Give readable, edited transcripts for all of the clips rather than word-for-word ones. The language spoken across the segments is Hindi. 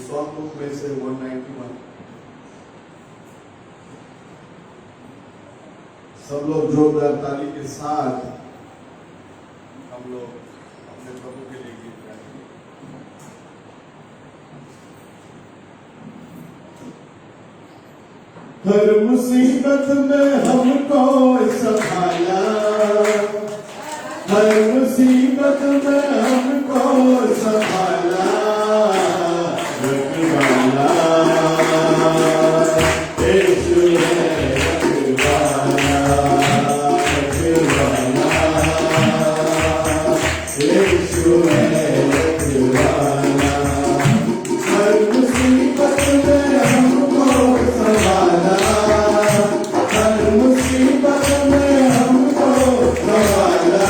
सॉन्ग बुक में से 191। सब लोग जोरदार ताली के साथ हम लोग अपने प्रभु के लिए गीत गाएंगे। हर मुसीबत में हमको संभाला, हर मुसीबत में हमको संभाला, रखवाला यीशु है, रखवाला रखवाला यीशु है, रखवाला हर मुसीबत में हमको संभाला, हर मुसीबत में हमको संभाला,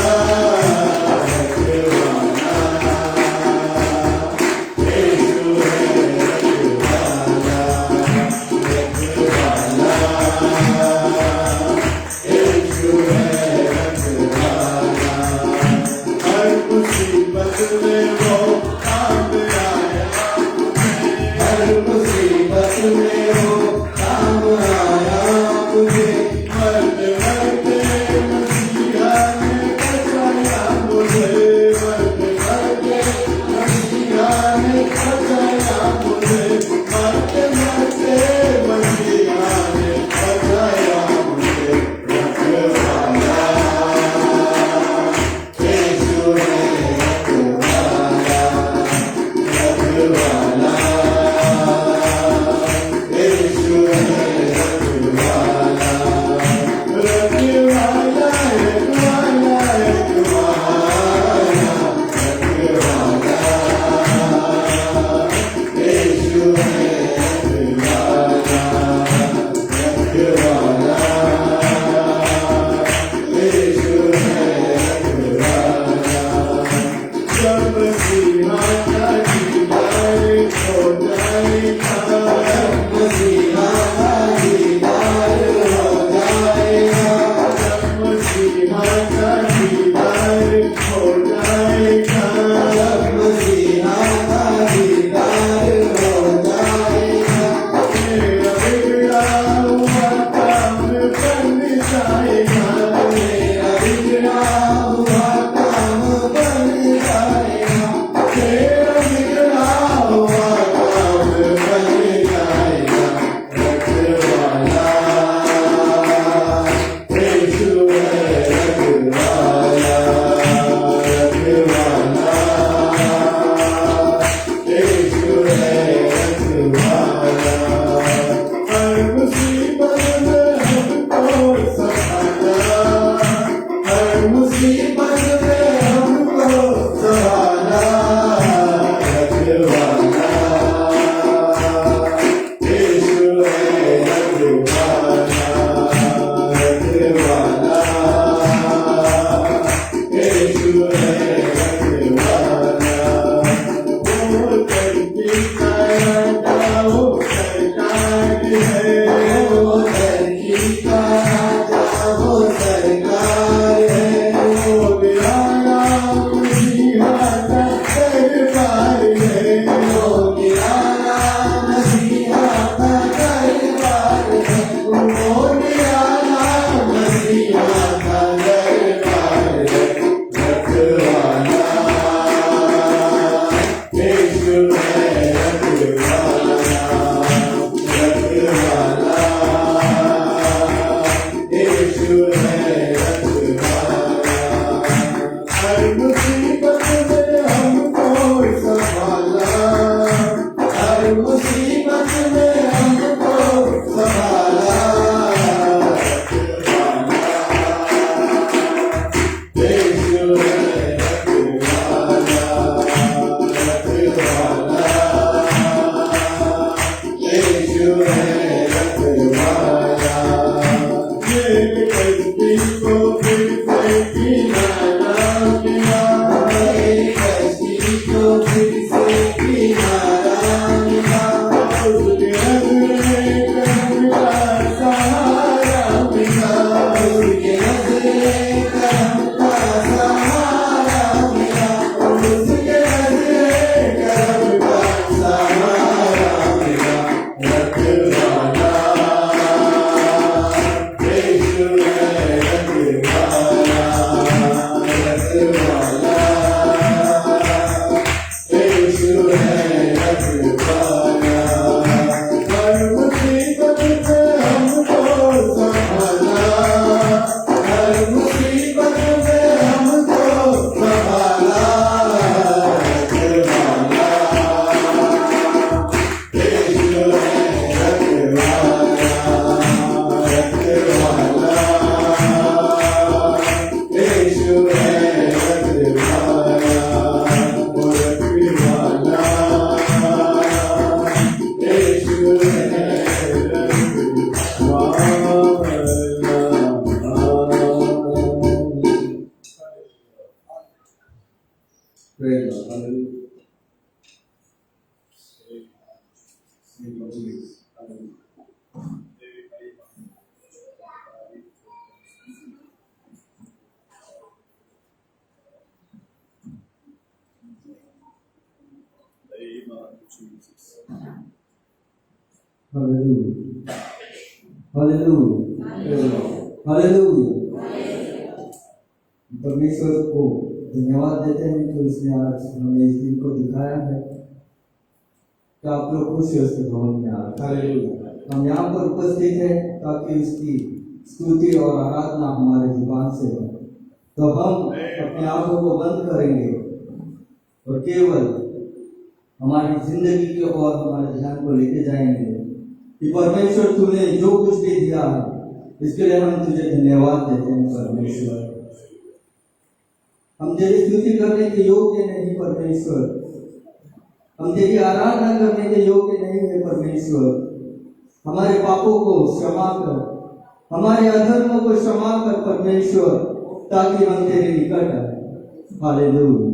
रखवाला, यीशु है रखवाला। हर मुसीबत में हमको संभाला, हर मुसीबत में हमको संभाला, रखवाला, यीशु है रखवाला, रखवाला, यीशु है रखवाला, वो रखवाला, यीशु है रखवाला। Praise God. Hallelujah. Name of Jesus. Hallelujah. Name of Jesus. Hallelujah. Hallelujah. Hallelujah. परमेश्वर को धन्यवाद देते हैं कि उसने आज हमें इस दिन को दिखाया है कि आप लोग खुश हो उसके भवन में आए। हालेलुया। हम यहाँ पर उपस्थित हैं ताकि उसकी स्तुति और आराधना हमारे जुबान से हो। तो हम अपने आंखों को बंद करेंगे और केवल हमारी जिंदगी की ओर हमारे ध्यान को लेके जाएंगे कि परमेश्वर तूने जो कुछ भी दिया है इसके लिए हम तुझे धन्यवाद देते हैं परमेश्वर। हम तेरी स्तुति करने के योग्य नहीं परमेश्वर, हम तेरी आराधना करने के योग्य नहीं है परमेश्वर। हमारे पापों को क्षमा कर, हमारे अधर्मों को क्षमा कर परमेश्वर, ताकि हम तेरे निकट आए। हालेलुया।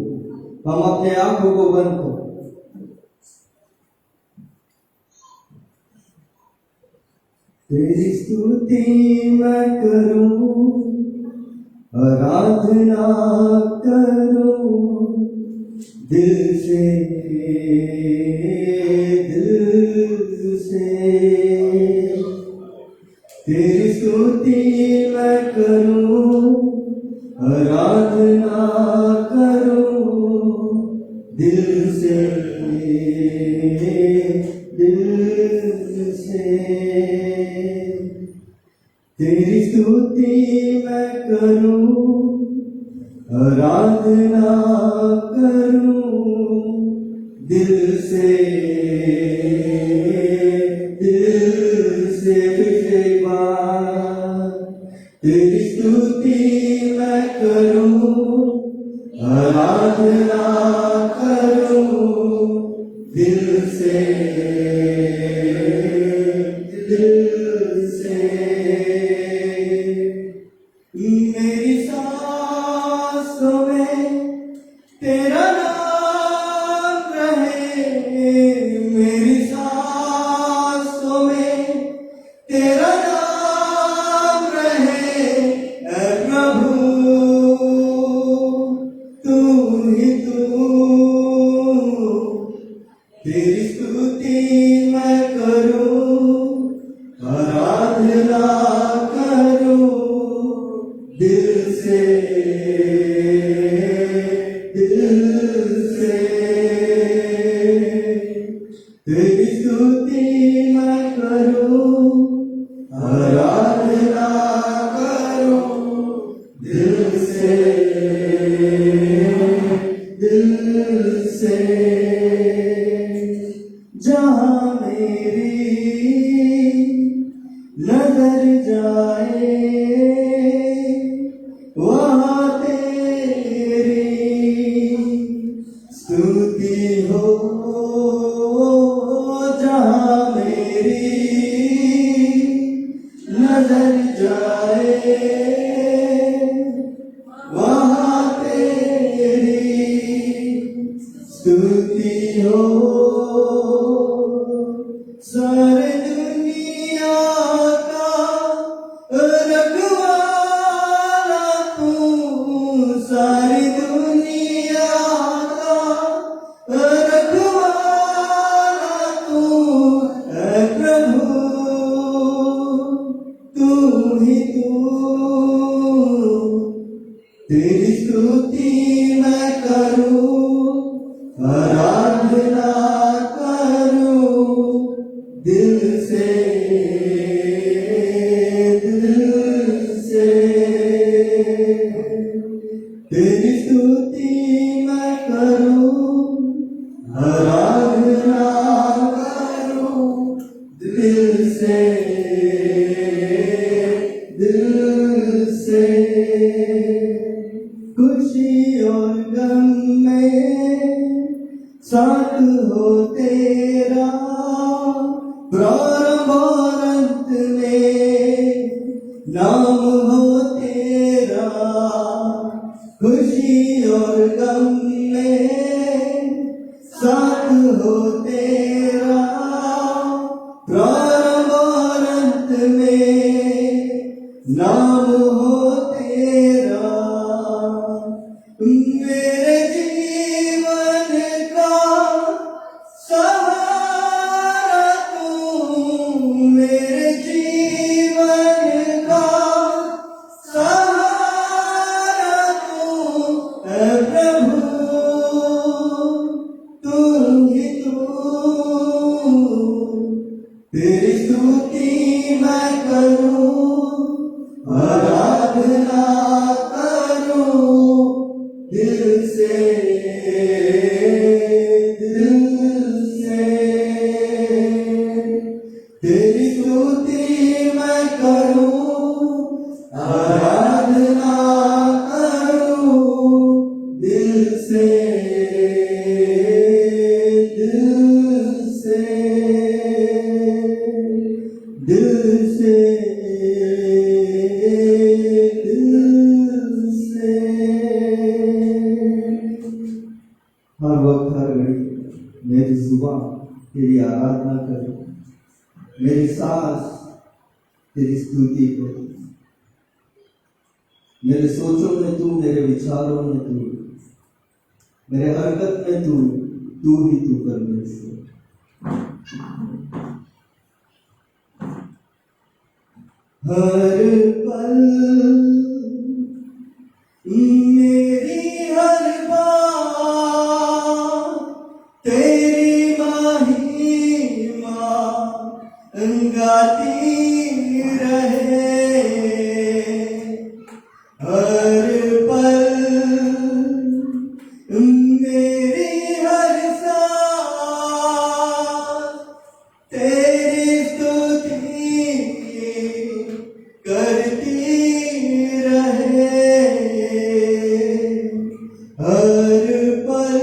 हम अपने आंखों को बंद कर तेरी स्तुति मैं करूं, आराधना करूं दिल से, तेरी स्तुति मैं करूं, आराधना करूं दिल से, तेरी स्तुति मैं करूं, आराधना करूं दिल से, तेरी स्तुति मैं करूं, आराधना करूं दिल से, मेरी सांसों में तेरा नाम रहे, मेरी सांसों में तेरा नाम रहे, ऐ प्रभु तू ही तू, तेरी स्तुति मैं करूं, आराधना करूं दिल से, तेरी स्तुति मैं करूं, आराधना करूं दिल से, जहां मेरी नजर जाए वहाँ तेरी स्तुति हो, जहाँ मेरी नजर जाए वहाँ तेरी स्तुति हो, सारे दुनिया का रखवाला तू, सारी दुनिया का रखवाला तू, ऐ प्रभु तू ही तू, तेरी स्तुति गम में साथ हो तेरा, प्रारंभ और अंत में नाम हो तेरा, खुशी और गम में साथ हो तेरा, प्रारंभ और अंत में नाम हो तेरा। मेरे जीवन का सहारा तू, मेरे जीवन का सहारा तू है प्रभु, तू ही तू। तेरी स्तुति मैं करूं, आराधना करूं दिल से, दिल से। तेरी स्तुति मैं करूं, आराधना करूं दिल से, दिल से, दिल से, दिल से। हर वक्त हर घड़ी मेरी जुबान तेरी आराधना करे, मेरी सांस तेरी स्तुति करे, मेरे सोचों में तू, मेरे विचारों में तू, मेरे हरकत में तू, तू ही तू परमेश्वर। हर पल मेरी हर बात तेरी महिमा गाती रहे। हर पल मेरी हर सांस तेरी स्तुति करती रहे। हर पल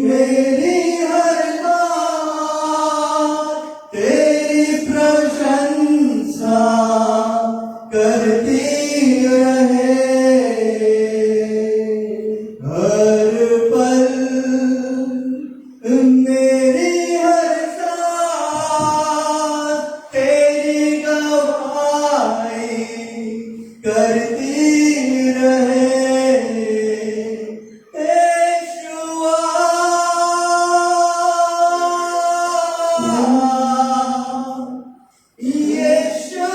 मेरी हर बात तेरी प्रशंसा करती रहे। हर पल मेरी हर सांस तेरी गवाही करती रहे। यीशुआ, यीशुआ,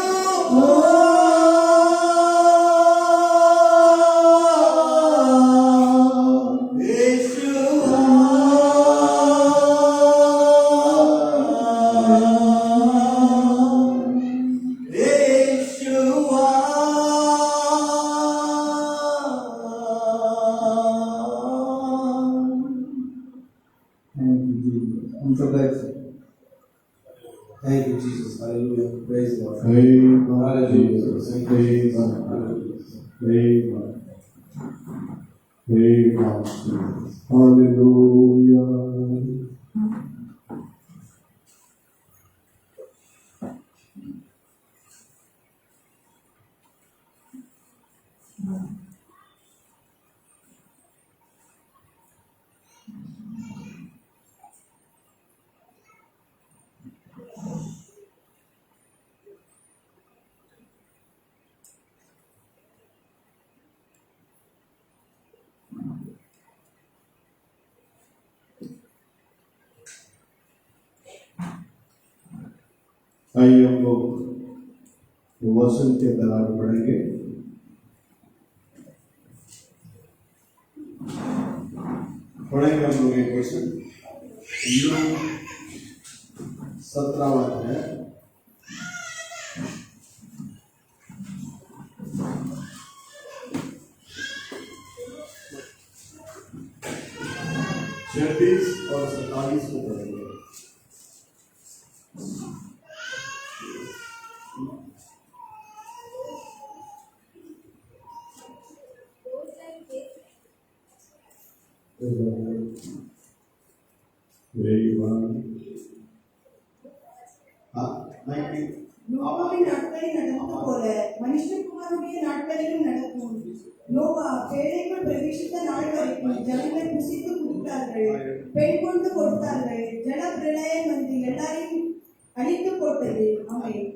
यीशुआ, यीशुआ। Thank you, Jesus. हम सब बैठ सकते हैं। Thank you, Jesus. Hallelujah. Praise the Lord. Amen. Hallelujah. Jesus. Thank you, Jesus. Amen. Hallelujah. Amen. Amen. Hallelujah. आइए हम लोग वचन के अंदर आगे बढ़ेंगे। पढ़ेंगे हम लोग एक वचन, यूं 17वां अध्याय, छब्बीस और 27 को पढ़ेंगे। நோவாவின் நாட்களில் நடந்தது போல மனுஷகுமாரனுடைய நாட்களிலும் நடக்கும். நோவா பேழைக்குள் பிரவேசித்த நாள் வரைக்கும் ஜனங்கள் புசித்து குடித்தார்கள், பெண் கொண்டு கொடுத்தார்கள். ஜல பிரளயம் வந்து எல்லாரையும் அழித்து போட்டது. ஆமென்.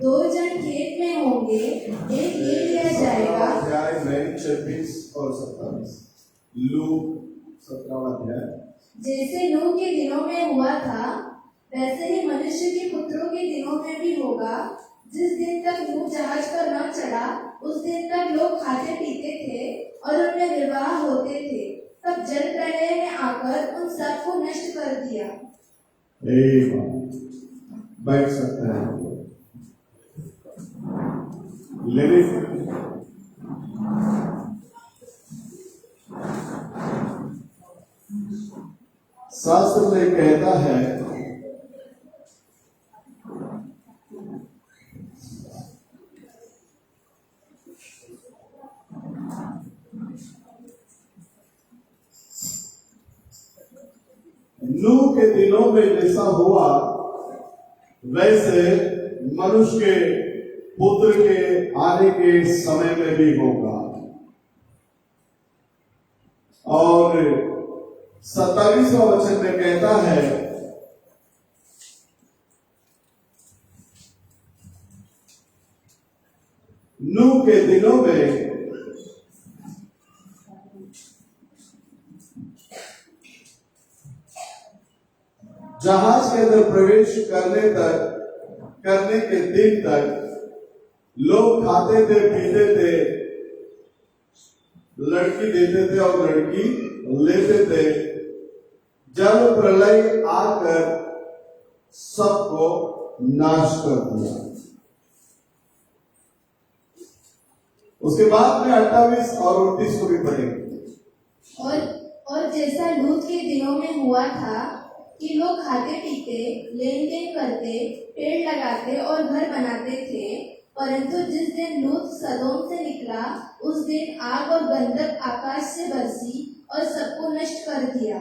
दो जन खेत में होंगे, एक ले लिया जाएगा। अध्याय 26 और 27 लूक 17वां अध्याय। जैसे नूह के दिनों में हुआ था वैसे ही मनुष्य के पुत्रों के दिनों में भी होगा। जिस दिन तक नूह जहाज पर न चढ़ा उस दिन तक लोग खाते पीते थे और उनमें विवाह होते थे। तब जल प्रलय ने आकर उन सब को नष्ट कर दिया। बैठ सकते हैं। लिविंग शास्त्र में कहता है नूह के दिनों में जैसा हुआ वैसे मनुष्य के पुत्र के आने के समय में भी होगा। और 27वां वचन में कहता है नूह के दिनों में जहाज के अंदर प्रवेश करने के दिन तक लोग खाते थे, पीते थे, लड़की देते थे और लड़की लेते थे। जल प्रलय आकर सबको नाश कर दिया। उसके बाद में 28 और 29 को भी पढ़ेंगे। और जैसा लूत के दिनों में हुआ था कि लोग खाते पीते, लेन देन करते, पेड़ लगाते और घर बनाते थे। परंतु जिस दिन लूत सदोम से निकला उस दिन आग और गंधक आकाश से बरसी और सबको नष्ट कर दिया।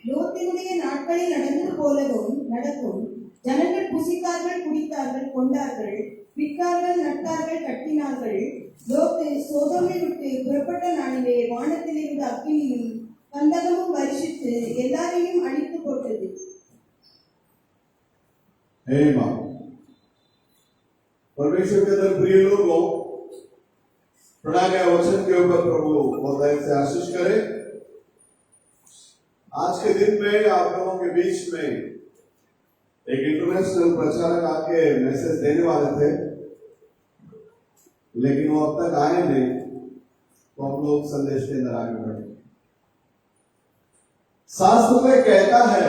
லோத்தினுடைய நாட்களில் நடந்தது போலவும் நடக்கும். ஜனங்கள் புசித்தார்கள், குடித்தார்கள், கொண்டார்கள், விற்றார்கள், நட்டார்கள், கட்டினார்கள். லோத்து சோதோமை விட்டு புறப்பட்ட நாளிலே வானத்திலிருந்து அக்கினியும் கந்தகமும் வருஷித்து எல்லாரையும் அழித்து போட்டது. परमेश्वर के अंदर प्रिय लोगों, पढ़ा गया वचन के ऊपर प्रभु बहुत से आशीष करे। आज के दिन में आप लोगों के बीच में एक इंटरनेशनल प्रचारक आके मैसेज देने वाले थे, लेकिन वो अब तक आए नहीं, तो हम लोग संदेश के अंदर आगे बढ़े। शास्त्र में कहता है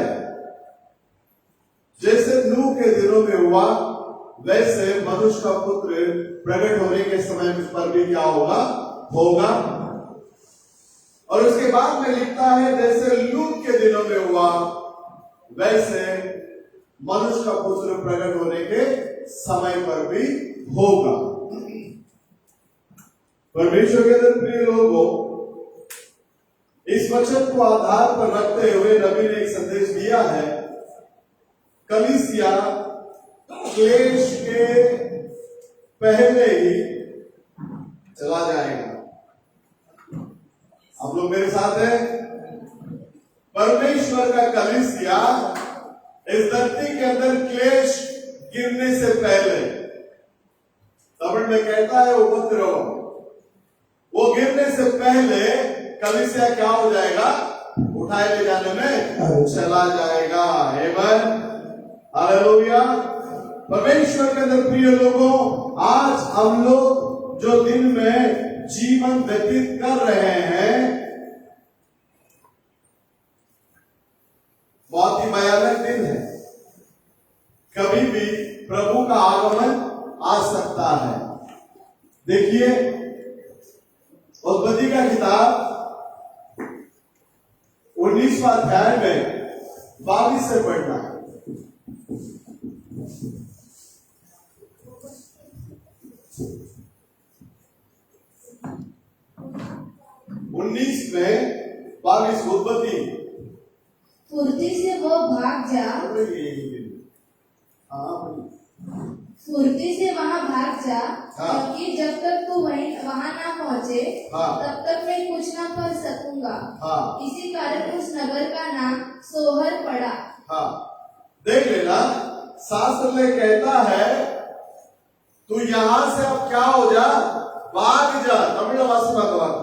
जैसे नूह के दिनों में हुआ वैसे मनुष्य का पुत्र प्रकट होने के समय पर भी क्या होगा? और उसके बाद में लिखता है जैसे लूत के दिनों में हुआ वैसे मनुष्य का पुत्र प्रकट होने के समय पर भी होगा। परमेश्वर के अंदर प्रिय लोगों, इस वचन को आधार पर रखते हुए नबी ने एक संदेश दिया है। कलीसिया क्लेश के पहले ही चला जाएगा। आप लोग मेरे साथ हैं? परमेश्वर का कलीसिया इस धरती के अंदर क्लेश गिरने से पहले, तमिल में कहता है उपद्रव, वो गिरने से पहले कलीसिया क्या हो जाएगा? उठाए ले जाने में चला जाएगा। आमेन, हालेलुया। परमेश्वर के अंदर प्रिय लोगों, आज हम लोग जो दिन में जीवन व्यतीत कर रहे हैं बहुत ही भयानक दिन है। कभी भी प्रभु का आगमन आ सकता है। देखिए उत्पत्ति का किताब 19वां अध्याय में 22 से पढ़ना है। उन्नीस में 22 उत्पत्ति। फुर्ती से वो भाग जा, हाँ फुर्ती से वहाँ भाग जा, हाँ। क्योंकि जब तक तू वहाँ ना पहुँचे हाँ। तब तक मैं कुछ ना कर सकूंगा। हाँ इसी कारण उस नगर का नाम सोहर पड़ा। हाँ, देख लेना, शास्त्र में कहता है तू यहां से अब क्या हो जा, भाग जा। तमिल वासी भगवान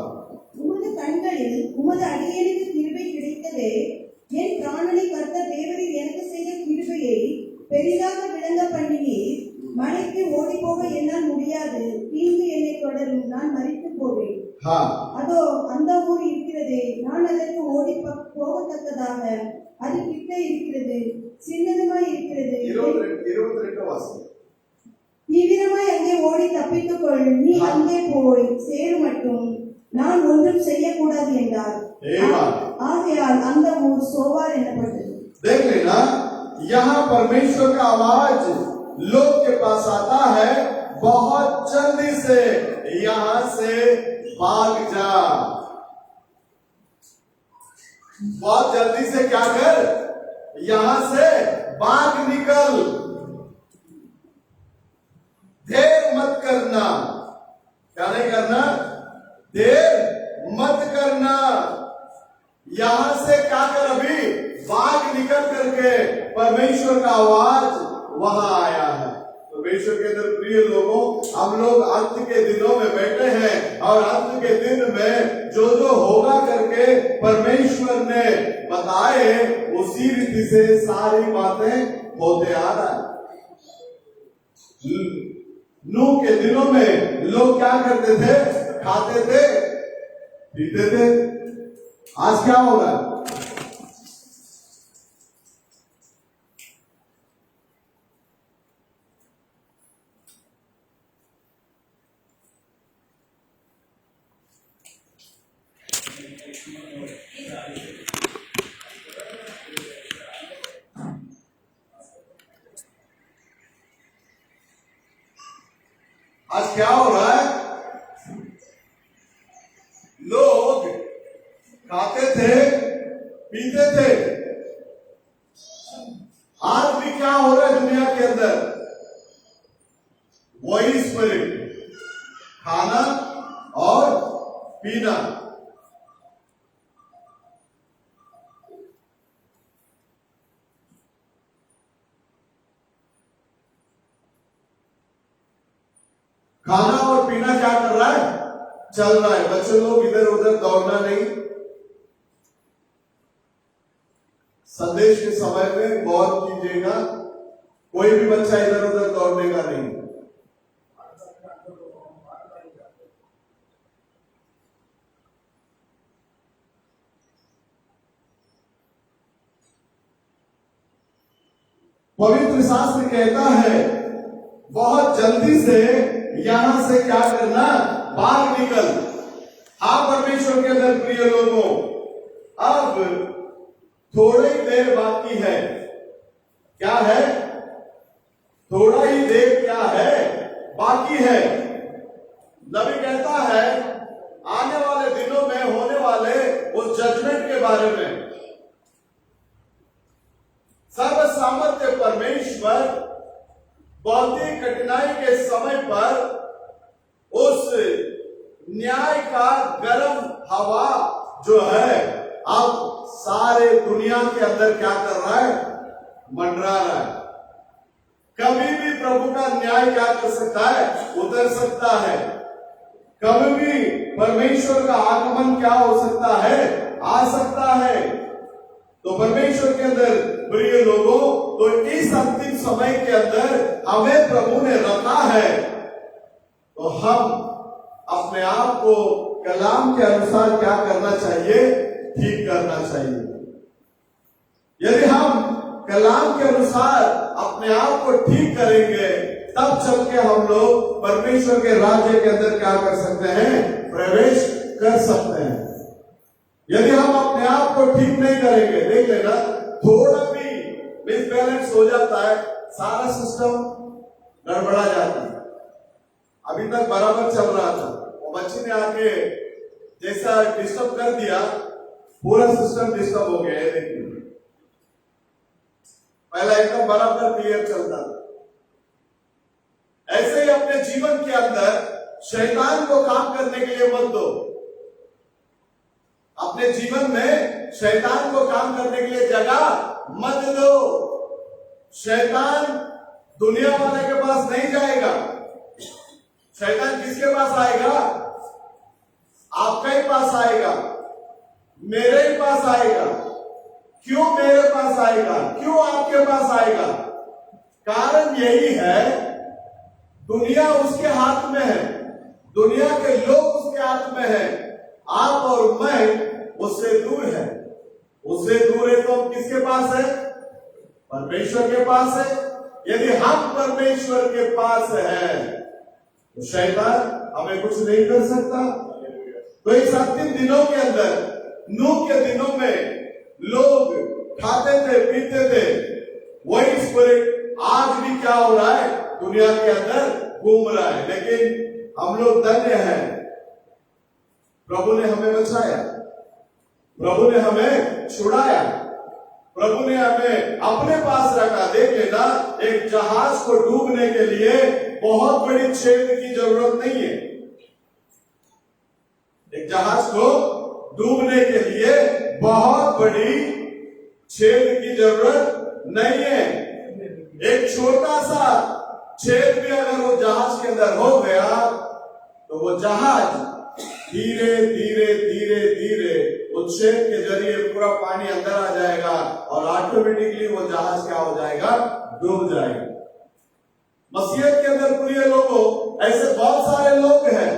உமது கண்களில் உமது அடியேனுக்கு கிருபை கிடைத்ததே, என் பிராணனை கர்த்தர் தேவரீர் எனக்கு செய்த கிருபையை பெரிதாக விளங்க பண்ணினீர். மலைக்கு ஓடி போக என்னால் முடியாது, தீங்கு என்னை தொடரும், நான் மரித்து போவேன். हाँ அதோ அந்த ஊர் இருக்கிறதே, நான் அதற்கு ஓடி போகத்தக்கதாக அது கிட்ட இருக்கிறது, சின்னதுமாய் இருக்கிறது. 22 வாசி। தீவிரமாய் அங்கே ஓடி தப்பித்துக்கொள், நீ அங்கே போய் சேரு மட்டும் நான் ஒன்றும் செய்யக்கூடாது என்றார். ஆகையால் அந்த ஊர் சோவார் எனப்பட்டது। देख लेना, यहाँ परमेश्वर का आवाज लोग के पास आता है, बहुत जल्दी से यहाँ से भाग जा। बहुत जल्दी से क्या कर, यहाँ से भाग निकल, देर मत करना। क्या नहीं करना, देर मत करना। यहां से क्या कर, अभी भाग निकल करके। परमेश्वर का आवाज वहां आया है। परमेश्वर के अंदर प्रिय लोगों, हम लोग अंत के दिनों में बैठे हैं और अंत के दिन में जो जो होगा करके परमेश्वर ने बताए, उसी रीति से सारी बातें होते आ रहा है। नूह के दिनों में लोग क्या करते थे, खाते थे, पीते थे। आज क्या हो रहा है, आज क्या हो रहा है, लोग खाते थे, पीते थे। आज भी क्या हो रहा है दुनिया के अंदर, वही स्पिरिट, खाना और पीना। खाना और पीना क्या कर रहा है, चल रहा है। बच्चे लोग इधर उधर दौड़ना नहीं। संदेश के समय में गौर कीजिएगा, कोई भी बच्चा इधर उधर दौड़ने का नहीं। पवित्र शास्त्र कहता है बहुत जल्दी से यहां से क्या करना, बाहर निकल। हाँ परमेश्वर के अंदर प्रिय लोगों, अब थोड़ी देर बाकी है। क्या है, थोड़ा ही देर क्या है, बाकी है। नबी कहता है आने वाले दिनों में होने वाले उस जजमेंट के बारे में। सर्वसामर्थ्य परमेश्वर बहुत ही कठिनाई के समय पर उस न्याय का गर्म हवा जो है अब सारे दुनिया के अंदर क्या कर रहा है, मंडरा रहा है। कभी भी प्रभु का न्याय क्या कर सकता है, उतर सकता है। कभी भी परमेश्वर का आगमन क्या हो सकता है, आ सकता है। तो परमेश्वर के अंदर प्रिय लोगों, तो इस अंतिम समय के अंदर हमें प्रभु ने रखा है, तो हम अपने आप को कलाम के अनुसार क्या करना चाहिए, ठीक करना चाहिए। यदि हम कलाम के अनुसार अपने आप को ठीक करेंगे, तब चल के हम लोग परमेश्वर के राज्य के अंदर क्या कर सकते हैं, प्रवेश कर सकते हैं। यदि हम अपने आप को ठीक नहीं करेंगे, देख लेना थोड़ा भी मिसबैलेंस हो जाता है, सारा सिस्टम गड़बड़ा जाता है। अभी तक बराबर चल रहा था, वो बच्ची ने आके जैसा डिस्टर्ब कर दिया, पूरा सिस्टम डिस्टर्ब हो गया है। देखिए पहला एकदम बराबर क्लियर चलता था। ऐसे ही अपने जीवन के अंदर शैतान को काम करने के लिए मत दो। अपने जीवन में शैतान को काम करने के लिए जगह मत दो। शैतान दुनिया वाले के पास नहीं जाएगा। शैतान किसके पास आएगा? आपके ही पास आएगा, मेरे ही पास आएगा। क्यों मेरे पास आएगा? क्यों आपके पास आएगा? कारण यही है, दुनिया उसके हाथ में है, दुनिया के लोग उसके हाथ में है। आप और मैं उससे दूर है। उससे दूर है तो हम किसके पास है? परमेश्वर के पास है। यदि हम परमेश्वर के पास है तो शैतान हमें कुछ नहीं कर सकता। तो इस अंतिम दिनों के अंदर, नूह के दिनों में लोग खाते थे, पीते थे, वही स्पिरिट आज भी क्या हो रहा है? दुनिया के अंदर घूम रहा है। लेकिन हम लोग धन्य हैं, प्रभु ने हमें बचाया, प्रभु ने हमें छुड़ाया, प्रभु ने हमें अपने पास रखा। देख लेना, एक जहाज को डूबने के लिए बहुत बड़ी छेद की जरूरत नहीं है। एक जहाज को डूबने के लिए बहुत बड़ी छेद की जरूरत नहीं है। एक छोटा सा छेद भी अगर वो जहाज के अंदर हो गया तो वो जहाज धीरे धीरे धीरे धीरे उस छेद के जरिए पूरा पानी अंदर आ जाएगा और ऑटोमेटिकली वो जहाज क्या हो जाएगा? डूब जाएगा। मसीहत के अंदर प्रिय लोगों, ऐसे बहुत सारे लोग हैं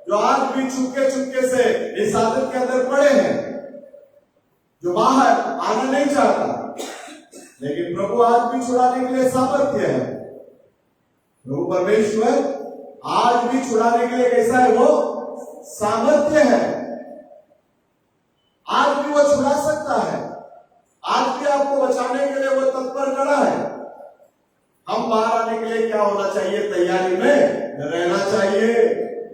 जो आज भी चुपके चुपके से इस आदत के अंदर पड़े हैं, जो बाहर आना नहीं चाहता। लेकिन प्रभु आज भी छुड़ाने के लिए सामर्थ्य है। प्रभु परमेश्वर आज भी छुड़ाने के लिए कैसा है? वो सामर्थ्य है। आज भी वो छुड़ा सकता है। आज भी आपको बचाने के लिए वो तत्पर खड़ा है। हम बाहर आने के लिए क्या होना चाहिए? तैयारी में रहना चाहिए।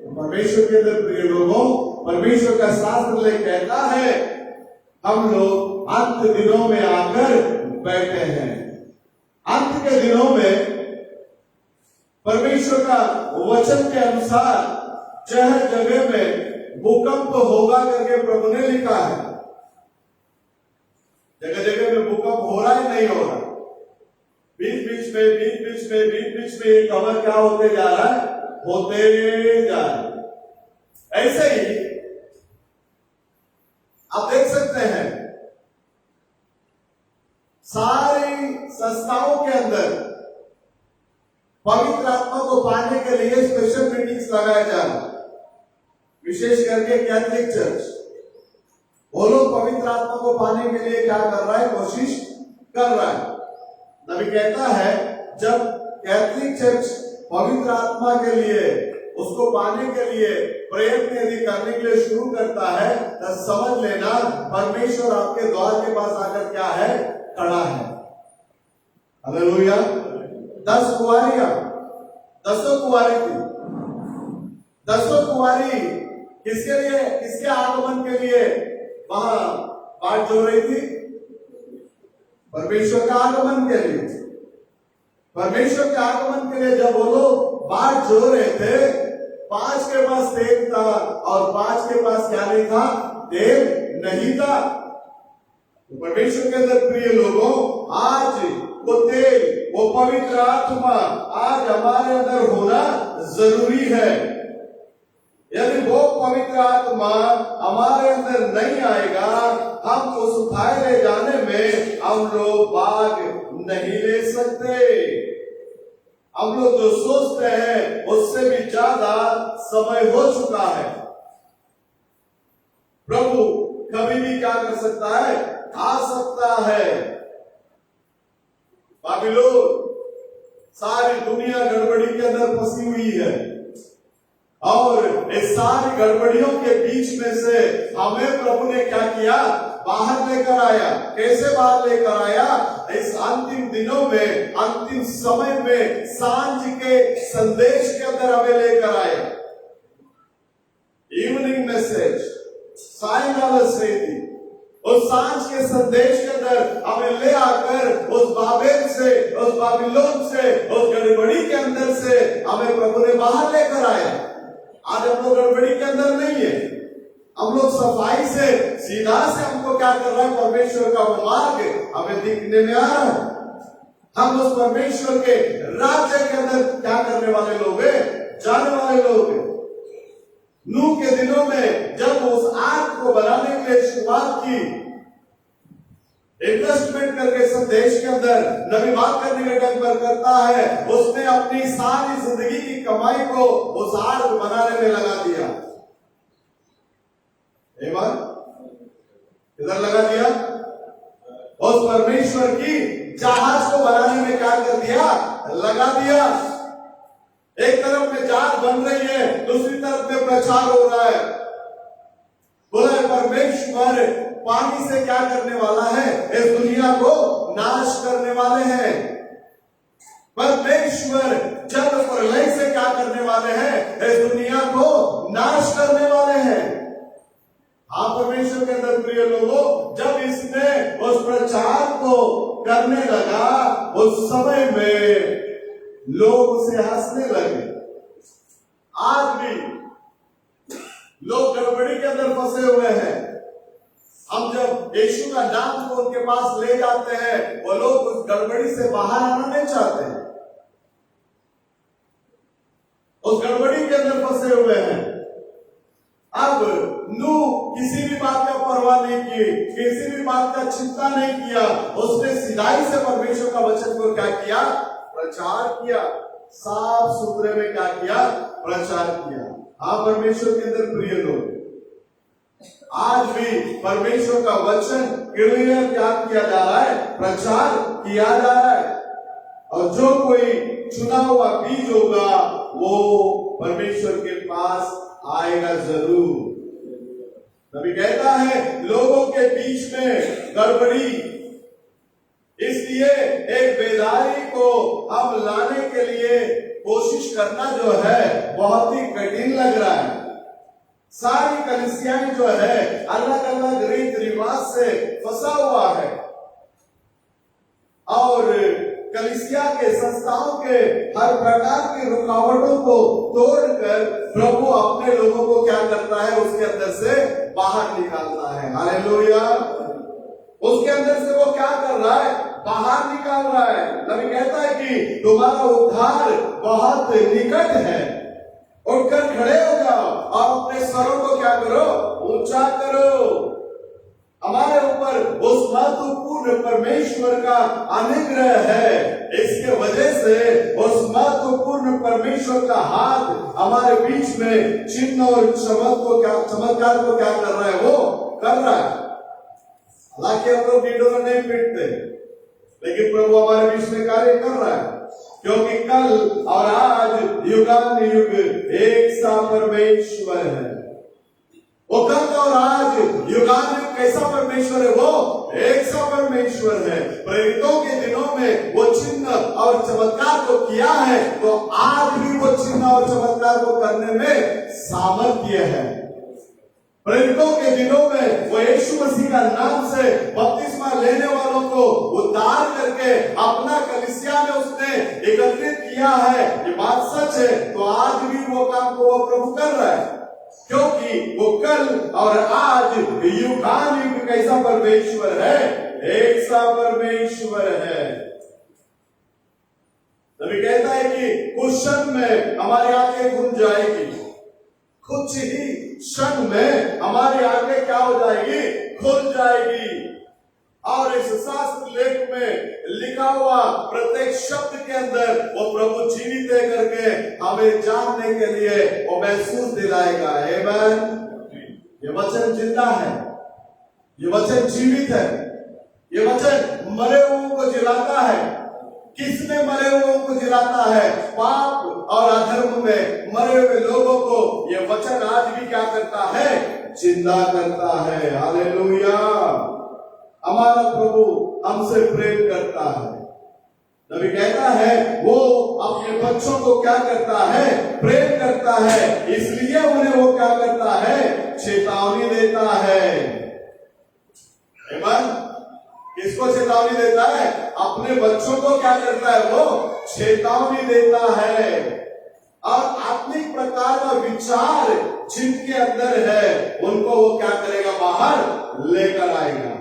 परमेश्वर के अंदर प्रिय लोगों, परमेश्वर का शास्त्र कहता है हम लोग अंत दिनों में आकर बैठे हैं। अंत के दिनों में परमेश्वर का वचन के अनुसार जहर जगह में भूकंप होगा करके प्रभु ने लिखा है। जगह जगह में भूकंप हो रहा है, नहीं हो रहा? बीच बीच में ये खबर क्या होते जा रहा है? होते जा रहा है। ऐसे ही आप देख सकते हैं, सारी संस्थाओं के अंदर पवित्र आत्मा को पाने के लिए स्पेशल मीटिंग्स लगाया जा रहा है। विशेष करके कैथोलिक चर्च, वो लोग पवित्र आत्मा को पाने के लिए क्या कर रहा है? कोशिश कर रहा है। नबी कहता है जब कैथोलिक चर्च पवित्र आत्मा के लिए, उसको पाने के लिए प्रयत्न यदि करने के लिए शुरू करता है तो समझ लेना परमेश्वर आपके द्वार के पास आकर क्या है? खड़ा है। हालेलुया। 10 कुंवारियां, 10 कुंवारी थी। 10 कुंवारी किसके लिए, किसके आगमन के लिए वहां बाट जो रही थी? परमेश्वर का आगमन के लिए। परमेश्वर के आगमन के लिए जब वो लोग बाट जो रहे थे, 5 के पास तेल था और 5 के पास क्या नहीं था? तेल नहीं था। तो परमेश्वर के अंदर प्रिय लोगों, आज वो तेल, वो पवित्र आत्मा आज हमारे अंदर होना जरूरी है। यदि वो पवित्र आत्मा हमारे अंदर नहीं आएगा, हम उस उठाए ले जाने में हम लोग भाग नहीं ले सकते। हम लोग जो सोचते हैं उससे भी ज्यादा समय हो चुका है। प्रभु कभी भी क्या कर सकता है? आ सकता है। बाबिलोन सारी दुनिया गड़बड़ी के अंदर फंसी हुई है और इस सारी गड़बड़ियों के बीच में से हमें प्रभु ने क्या किया? बाहर लेकर आया। कैसे बाहर लेकर आया? इस अंतिम दिनों में, अंतिम समय में सांझ के संदेश के अंदर हमें लेकर आया। इवनिंग मैसेज, सायंकाल सेदी, उस सांझ के संदेश के अंदर हमें ले आकर उस बाबेल से, उस बाबिलोन से, उस गड़बड़ी के अंदर से हमें प्रभु ने बाहर लेकर आया। आज हम लोग गड़बड़ी के अंदर नहीं है, हम लोग सफाई से सीधा से हमको क्या कर रहा है, परमेश्वर का मार्ग हमें दिखने में आ रहा है। हम उस परमेश्वर के राज्य के अंदर क्या करने वाले लोग हैं, जाने वाले लोग हैं। नूह के दिनों में जब उस आग को बनाने के लिए शुरुआत की, इन्वेस्टमेंट करके संदेश के अंदर नबी बात करने के टाइम पर करता है, उसने अपनी सारी जिंदगी की कमाई को उस आग बनाने में लगा दिया। किधर लगा दिया? उस परमेश्वर की जहाज को बनाने में क्या कर दिया, लगा दिया। एक तरफ में जहाज बन रही है, दूसरी तरफ में प्रचार हो रहा है। बोला परमेश्वर पानी से क्या करने वाला है, इस दुनिया को नाश करने वाले हैं। परमेश्वर जल प्रलय से क्या करने वाले हैं, इस दुनिया को नाश करने वाले हैं। हाँ परमेश्वर के अंदर प्रिय लोगों, जब इसने उस प्रचार को करने लगा, उस समय में लोग उसे हंसने लगे। आज भी लोग गड़बड़ी के अंदर फंसे हुए हैं। हम जब यीशु का नाम को उनके पास ले जाते हैं, वो लोग उस गड़बड़ी से बाहर आना नहीं चाहते हैं, उस गड़बड़ी के अंदर फंसे हुए हैं। अब नूह किसी भी बात का परवाह नहीं की, किसी भी बात का चिंता नहीं किया। उसने सिधाई से परमेश्वर का वचन को क्या किया, प्रचार किया। साफ सुथरे में क्या किया, प्रचार किया। हाँ परमेश्वर के अंदर प्रिय लोग, आज भी परमेश्वर का वचन क्लियर क्या किया जा रहा है, प्रचार किया जा रहा है। और जो कोई चुना हुआ बीज होगा वो परमेश्वर के पास आएगा जरूर। नबी कहता है लोगों के बीच में गड़बड़ी, इसलिए एक बेदारी को हम लाने के लिए कोशिश करना जो है बहुत ही कठिन लग रहा है। सारी कलीसियाएं जो है अलग अलग रीत रिवाज से फंसा हुआ है, और कलीसिया के संस्थाओं के हर प्रकार की रुकावटों को तोड़कर प्रभु अपने लोगों को क्या करता है, उसके अंदर से बाहर निकालता है। हालेलुया। उसके अंदर से वो क्या कर रहा है, बाहर निकाल रहा है। नबी कहता है कि तुम्हारा उद्धार बहुत निकट है, उठकर खड़े हो जाओ और अपने स्वरों को क्या करो, ऊंचा करो। हमारे ऊपर उस महत्वपूर्ण परमेश्वर का अनुग्रह है, इसके वजह से उस महत्वपूर्ण परमेश्वर का हाथ हमारे बीच में चिन्ह और चमत्कार को क्या कर रहा है, वो कर रहा है। हालांकि हम लोग ढिंढोरा नहीं पीटते, लेकिन प्रभु हमारे बीच में कार्य कर रहा है, क्योंकि कल और आज युगान युग एक सा परमेश्वर है। वो कल और आज युगान युग कैसा परमेश्वर है, वो एक सा परमेश्वर है। प्रेरितों के दिनों में वो चिन्ह और चमत्कार को किया है, तो आज भी वो चिन्ह और चमत्कार को करने में सामर्थ्य है। प्रेरितों के दिनों में वो यीशु मसीह का नाम से बपतिस्मा लेने वालों को उद्धार करके अपना कलीसिया में उसने एकत्रित किया है। ये बात सच है, तो आज भी वो काम को वो प्रभु कर रहा है, क्योंकि वो कल और आज युगान युग कैसा परमेश्वर है, एक सा परमेश्वर है। नबी कहता है कि कुछ क्षण में हमारी आंखें खुल जाएगी, कुछ ही क्षण में हमारी आंखें क्या हो जाएगी, खुल जाएगी। और इस शास्त्र लेख में लिखा हुआ प्रत्येक शब्द के अंदर वो प्रभु जीवित है करके हमें जानने के लिए वो महसूस दिलाएगा। आमीन। ये वचन जिंदा है, ये वचन जीवित है, ये वचन मरे हुओं को जिलाता है। किसने मरे हुओं को जिलाता है? पाप और अधर्म में मरे हुए लोगों को ये वचन आज भी क्या करता है, जिंदा करता है। हालेलुया। हमारा प्रभु हमसे प्रेम करता है। नबी कहता है वो अपने बच्चों को क्या करता है, प्रेम करता है, इसलिए उन्हें वो क्या करता है, चेतावनी देता है। आमीन। किसको चेतावनी देता है? अपने बच्चों को क्या करता है, वो चेतावनी देता है। और आत्मिक प्रकार का विचार जिनके अंदर है उनको वो क्या करेगा, बाहर लेकर आएगा।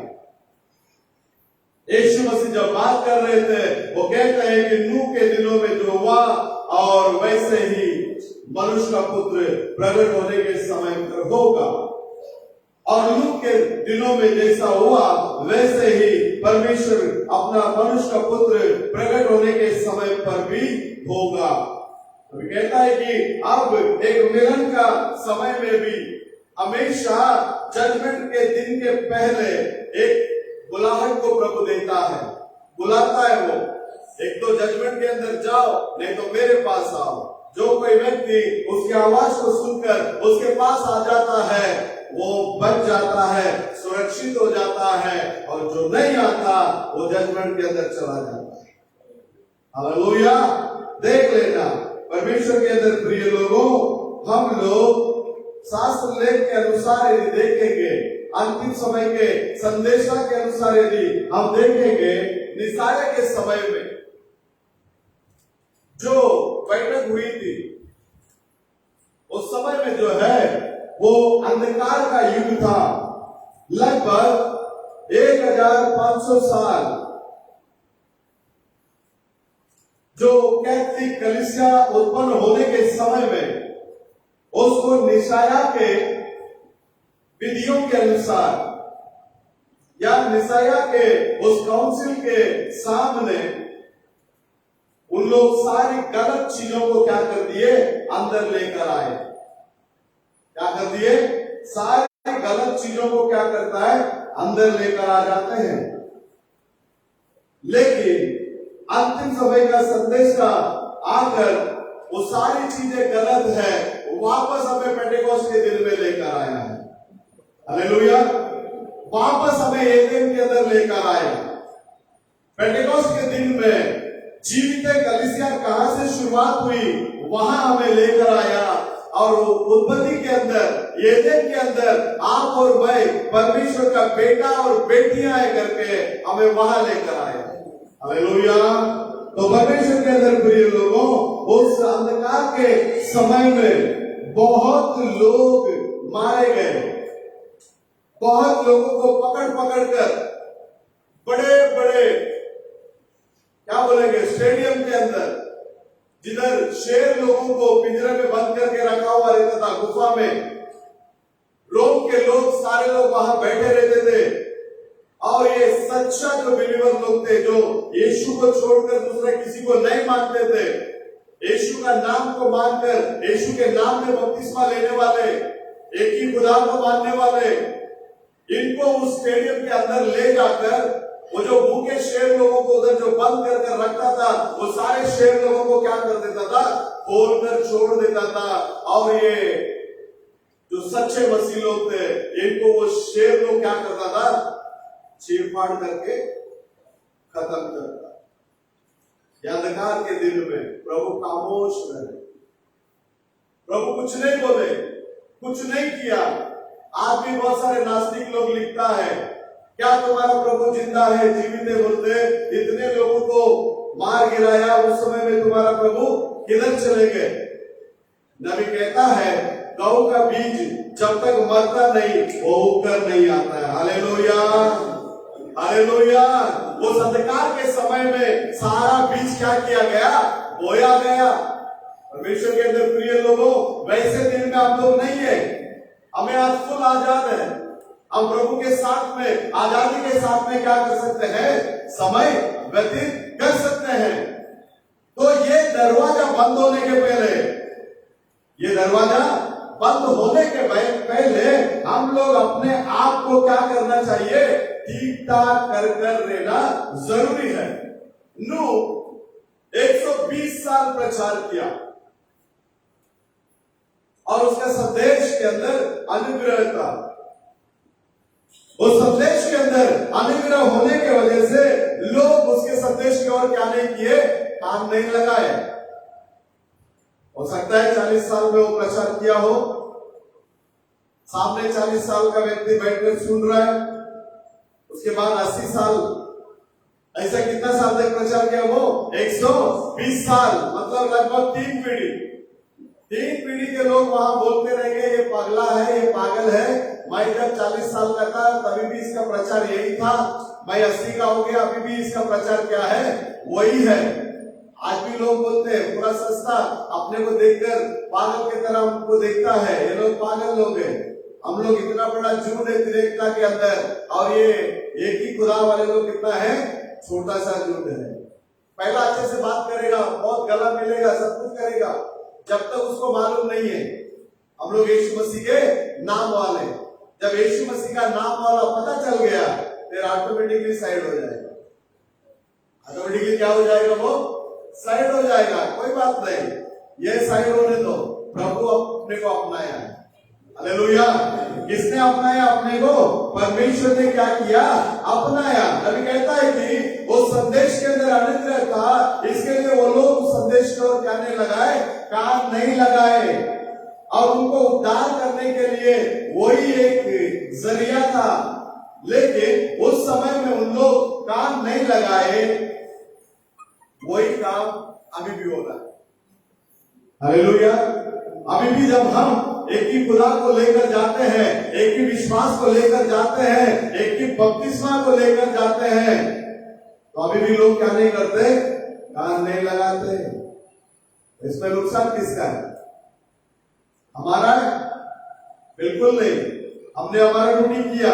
यीशु मसीह जब बात कर रहे थे वो कहते हैं कि नूह के दिनों में जो हुआ और वैसे ही मनुष्य का पुत्र प्रकट होने के समय पर होगा। और लूत के दिनों में जैसा हुआ वैसे ही परमेश्वर अपना मनुष्य का पुत्र प्रकट होने के समय पर भी होगा। तो कहता है कि अब एक मिलन का समय में भी हमेशा जजमेंट के दिन के पहले एक बुलाहट को प्रभु देता है, बुलाता है। वो एक तो जजमेंट के अंदर जाओ, नहीं तो मेरे पास आओ। जो कोई व्यक्ति उसकी आवाज को सुनकर उसके पास आ जाता है वो बच जाता है, सुरक्षित हो जाता है, और जो नहीं आता वो जजमेंट के अंदर चला जाता है। हालेलुया। देख लेना परमेश्वर के अंदर प्रिय लोगों, हम लोग शास्त्र लेख के अनुसार यदि देखेंगे, अंतिम समय के संदेशा के अनुसार यदि हम देखेंगे, निसाया के समय में जो बैठक हुई थी उस समय में जो है वो अंधकार का युग था। लगभग 1500 साल जो कैथोलिक कलीसिया उत्पन्न होने के समय में उसको निसाया के विधियों के अनुसार या निसाया के उस काउंसिल के सामने उन लोग सारी गलत चीजों को क्या कर दिए, अंदर लेकर आए। क्या कर दिए? सारी गलत चीजों को क्या करता है, अंदर लेकर आ जाते हैं। लेकिन अंतिम समय का संदेश का आकर वो सारी चीजें गलत है वापस हमें पेंटेकोस्ट के दिन में लेकर आया है। हालेलुया। वापस हमें एदेन के अंदर लेकर आया। पेंटेकोस्ट के दिन में जीवित कलीसिया कहां से शुरुआत हुई वहां हमें लेकर आया, और उत्पत्ति के अंदर, एदेन के अंदर आप और मैं परमेश्वर का बेटा और बेटियां है करके हमें वहां लेकर आया। हालेलुया। तो परमेश्वर के अंदर प्रिय लोगों, उस अंधकार के समय में बहुत लोग मारे गए, बहुत लोगों को पकड़ पकड़ कर बड़े बड़े क्या बोलेंगे स्टेडियम के अंदर, जिधर शेर लोगों को पिंजरे में बंद करके रखा हुआ रहता था, गुफा में रोम के लोग सारे लोग वहां बैठे रहते थे। और ये सच्चा जो बिलीवर लोग थे, जो यीशु को छोड़कर दूसरे किसी को नहीं मानते थे, यीशु का नाम को मानकर यीशु के नाम में बपतिस्मा लेने वाले, एक ही खुदा को मानने वाले, इनको उस स्टेडियम के अंदर ले जाकर वो जो भूखे शेर लोगों को उधर जो बंद कर रखता था, वो सारे शेर लोगों को क्या कर देता था, खोल कर छोड़ देता था। और ये जो सच्चे मसीह लोग थे, इनको वो शेर लोग क्या करता था, चीरफाड़ करके खत्म करता। अंधकार के दिन में प्रभु खामोश रहे, प्रभु कुछ नहीं बोले, कुछ नहीं किया। आज भी बहुत सारे नास्तिक लोग लिखता है, क्या तुम्हारा प्रभु जिंदा है, जीवित है, मुर्दे, इतने लोगों को मार गिराया, उस समय में तुम्हारा प्रभु किधर चले गए? नबी कहता है गऊ का बीज जब तक मरता नहीं वो उगकर नहीं आता है। Hallelujah, hallelujah. उस अंधकार के समय में सारा बीज क्या किया गया, बोया गया। परमेश्वर के अंदर प्रिय लोगों, वैसे दिन में हम लोग नहीं है, हमें आज फुल आजाद है। हम प्रभु के साथ में आजादी के साथ में क्या कर सकते हैं, समय व्यतीत कर सकते हैं। तो ये दरवाजा बंद होने के पहले, ये दरवाजा बंद होने के पहले हम लोग अपने आप को क्या करना चाहिए, ठीक ठाक कर रहना जरूरी है। नूह 120 साल प्रचार किया और उसका संदेश के अंदर अनुग्रह था। उस संदेश के अंदर अंदर अनुग्रह होने के वजह से लोग उसके संदेश की ओर क्या नहीं किए, काम नहीं लगाए। हो सकता है 40 साल में वो प्रचार किया हो, सामने 40 साल का व्यक्ति बैठकर सुन रहा है, उसके बाद 80 साल, ऐसा कितना साल तक प्रचार किया वो? 120 साल, मतलब लगभग 3 पीढ़ी के लोग वहां बोलते रहेंगे ये पगला है, ये पागल है। मैं जब 40 साल का था तभी भी इसका प्रचार यही था, मैं 80 का हो गया अभी भी इसका प्रचार क्या है, वही है। आज भी लोग बोलते हैं, पूरा संस्था अपने को देखकर पागल की तरह हमको देखता है, ये लोग पागल लोग हैं, हम लोग इतना बड़ा झूठ है त्रिएकता के अंदर, और ये एक ही खुदा वाले लोग कितना है, छोटा सा झूठ है। पहला अच्छे से बात करेगा, बहुत गला मिलेगा, सब कुछ करेगा, जब तक उसको मालूम नहीं है हम लोग यीशु मसीह के नाम वाले। जब यीशु मसीह का नाम वाला पता चल गया फिर ऑटोमेटिकली साइड हो जाएगा, ऑटोमेटिकली क्या हो जाएगा, वो साइड हो जाएगा। कोई बात नहीं, ये साइड होने दो, प्रभु अपने को अपनाया है। हालेलुया। किसने अपनाया अपने को? परमेश्वर ने क्या किया, अपनाया। अभी कहता है कि वो संदेश के अंदर अनुग्रह था, इसके लिए वो लोग उस संदेश को क्या नहीं लगाए, काम नहीं लगाए, और उनको उद्धार करने के लिए वही एक जरिया था। लेकिन उस समय में उन लोग काम नहीं लगाए, वही काम अभी भी हो रहा है। हालेलुया। अभी भी जब हम एक ही खुदा को लेकर जाते हैं, एक ही विश्वास को लेकर जाते हैं, एक ही बपतिस्मा को लेकर जाते हैं, तो अभी भी लोग क्या नहीं करते, काम नहीं लगाते। इसमें नुकसान किसका है? हमारा? बिल्कुल नहीं, हमने हमारा ड्यूटी किया।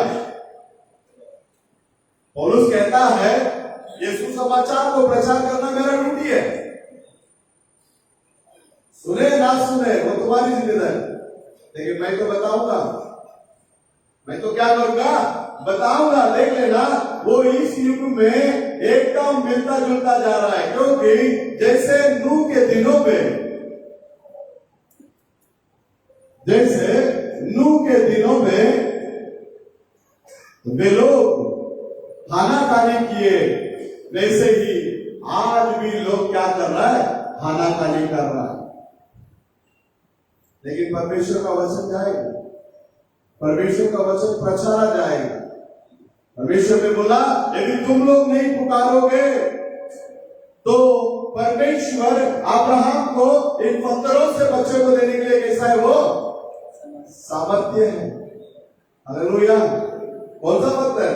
पौलुस कहता है यीशु समाचार को प्रचार करना मेरा ड्यूटी है, सुने ना सुने वो तुम्हारी जिम्मेदारी, लेकिन मैं तो बताऊंगा, मैं तो क्या करूंगा, बताऊंगा। देख लेना, वो इस युग में एकदम मिलता जुलता जा रहा है, क्योंकि जैसे नूह के दिनों में, वे लोग खाना खाने किए, वैसे ही आज भी लोग क्या कर रहा है, खाना खाने कर रहा है। लेकिन परमेश्वर का वचन जाएगा, परमेश्वर का वचन प्रचारा जाएगा। परमेश्वर ने बोला यदि तुम लोग नहीं पुकारोगे तो परमेश्वर अब्राहम को इन पत्थरों से बच्चों को देने के लिए कैसा है, वो सामर्थ्य है। हालेलुया। कौन सा पत्थर?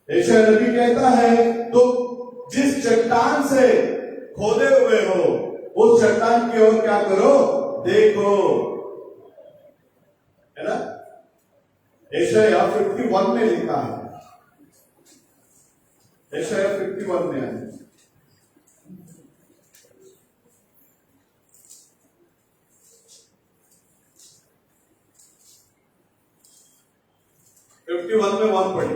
यशायाह नबी कहता है तो जिस चट्टान से खोदे हुए हो उस चट्टान की ओर क्या करो, देखो, है ना। यशायाह 51 में लिखा है, यशायाह 51 में है। में 1 पढ़ी।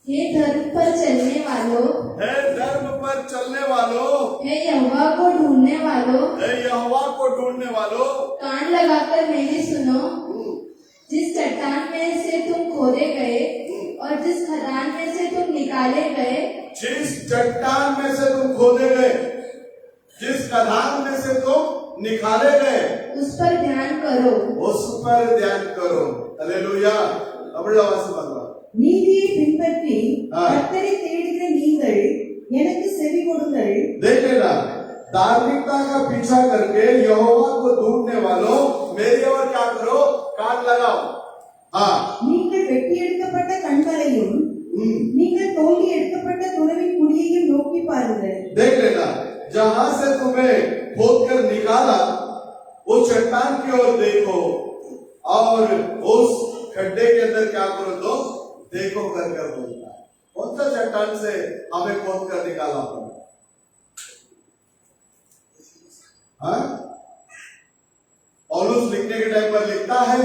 हे धर्म पर चलने वालों, हे धर्म पर चलने वालों, हे यहोवा को ढूंढने वालों, हे यहोवा को ढूंढने वालों, कान लगाकर मेरी सुनो। जिस चट्टान में से तुम खोदे गए और जिस खदान में से तुम निकाले गए, जिस चट्टान में से तुम खोदे गए, जिस खदान में से तुम निकाले गए, उस पर ध्यान करो, उस पर ध्यान करो। हालेलुया। अपने आवाज से बोलो। நீதியை பின்பற்றி கர்த்தரை தேடுகிற நீங்கள் எனக்கு செவி கொடுங்கள்। देख लेना, धार्मिकता का पीछा करके यहोवा को ढूंढने वालों मेरी ओर क्या करो, कान लगाओ। हाँ, நீங்கள் வெட்டி எடுக்கப்பட்ட கண்களையும் நீங்கள் தோண்டி எடுக்கப்பட்ட துறவின் குடியையும் நோக்கி பாருங்கள்। देख लेना, जहां से तुम्हें खोदकर निकाला उस चट्टान की ओर देखो और उस खड्डे के अंदर क्या करो, तो देखो कर बोलता है। कौन सा चट्टान से हमें खोद कर निकाला पड़ा? पौलुस लिखने के टाइम पर लिखता है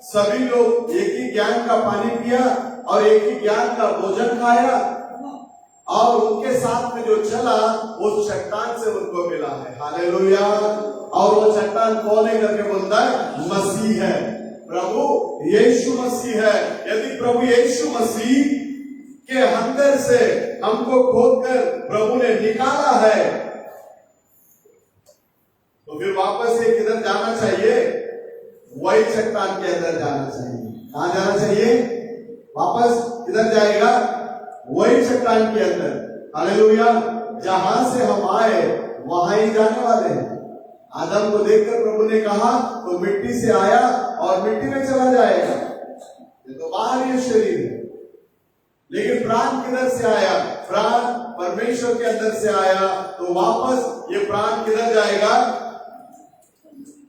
सभी लोग एक ही ज्ञान का पानी पिया और एक ही ज्ञान का भोजन खाया और उनके साथ में जो चला उस चट्टान से उनको मिला है। हालेलुया। और वो चट्टान कौन है करके बोलता है, मसीह है। प्रभु यीशु मसीह है। यदि प्रभु यीशु मसीह के अंदर से हमको खोदकर प्रभु ने निकाला है, तो फिर वापस ये किधर जाना चाहिए? वही चट्टान के अंदर जाना चाहिए। कहां जाना चाहिए? वापस किधर जाएगा? वही चट्टान के अंदर। हालेलुया। जहां से हम आए वहां ही जाने वाले हैं। आदम को देखकर प्रभु ने कहा तो मिट्टी से आया और मिट्टी में चला जाएगा। ये तो बाहरी शरीर है, लेकिन प्राण किधर से आया? प्राण परमेश्वर के अंदर से आया, तो वापस ये प्राण किधर जाएगा?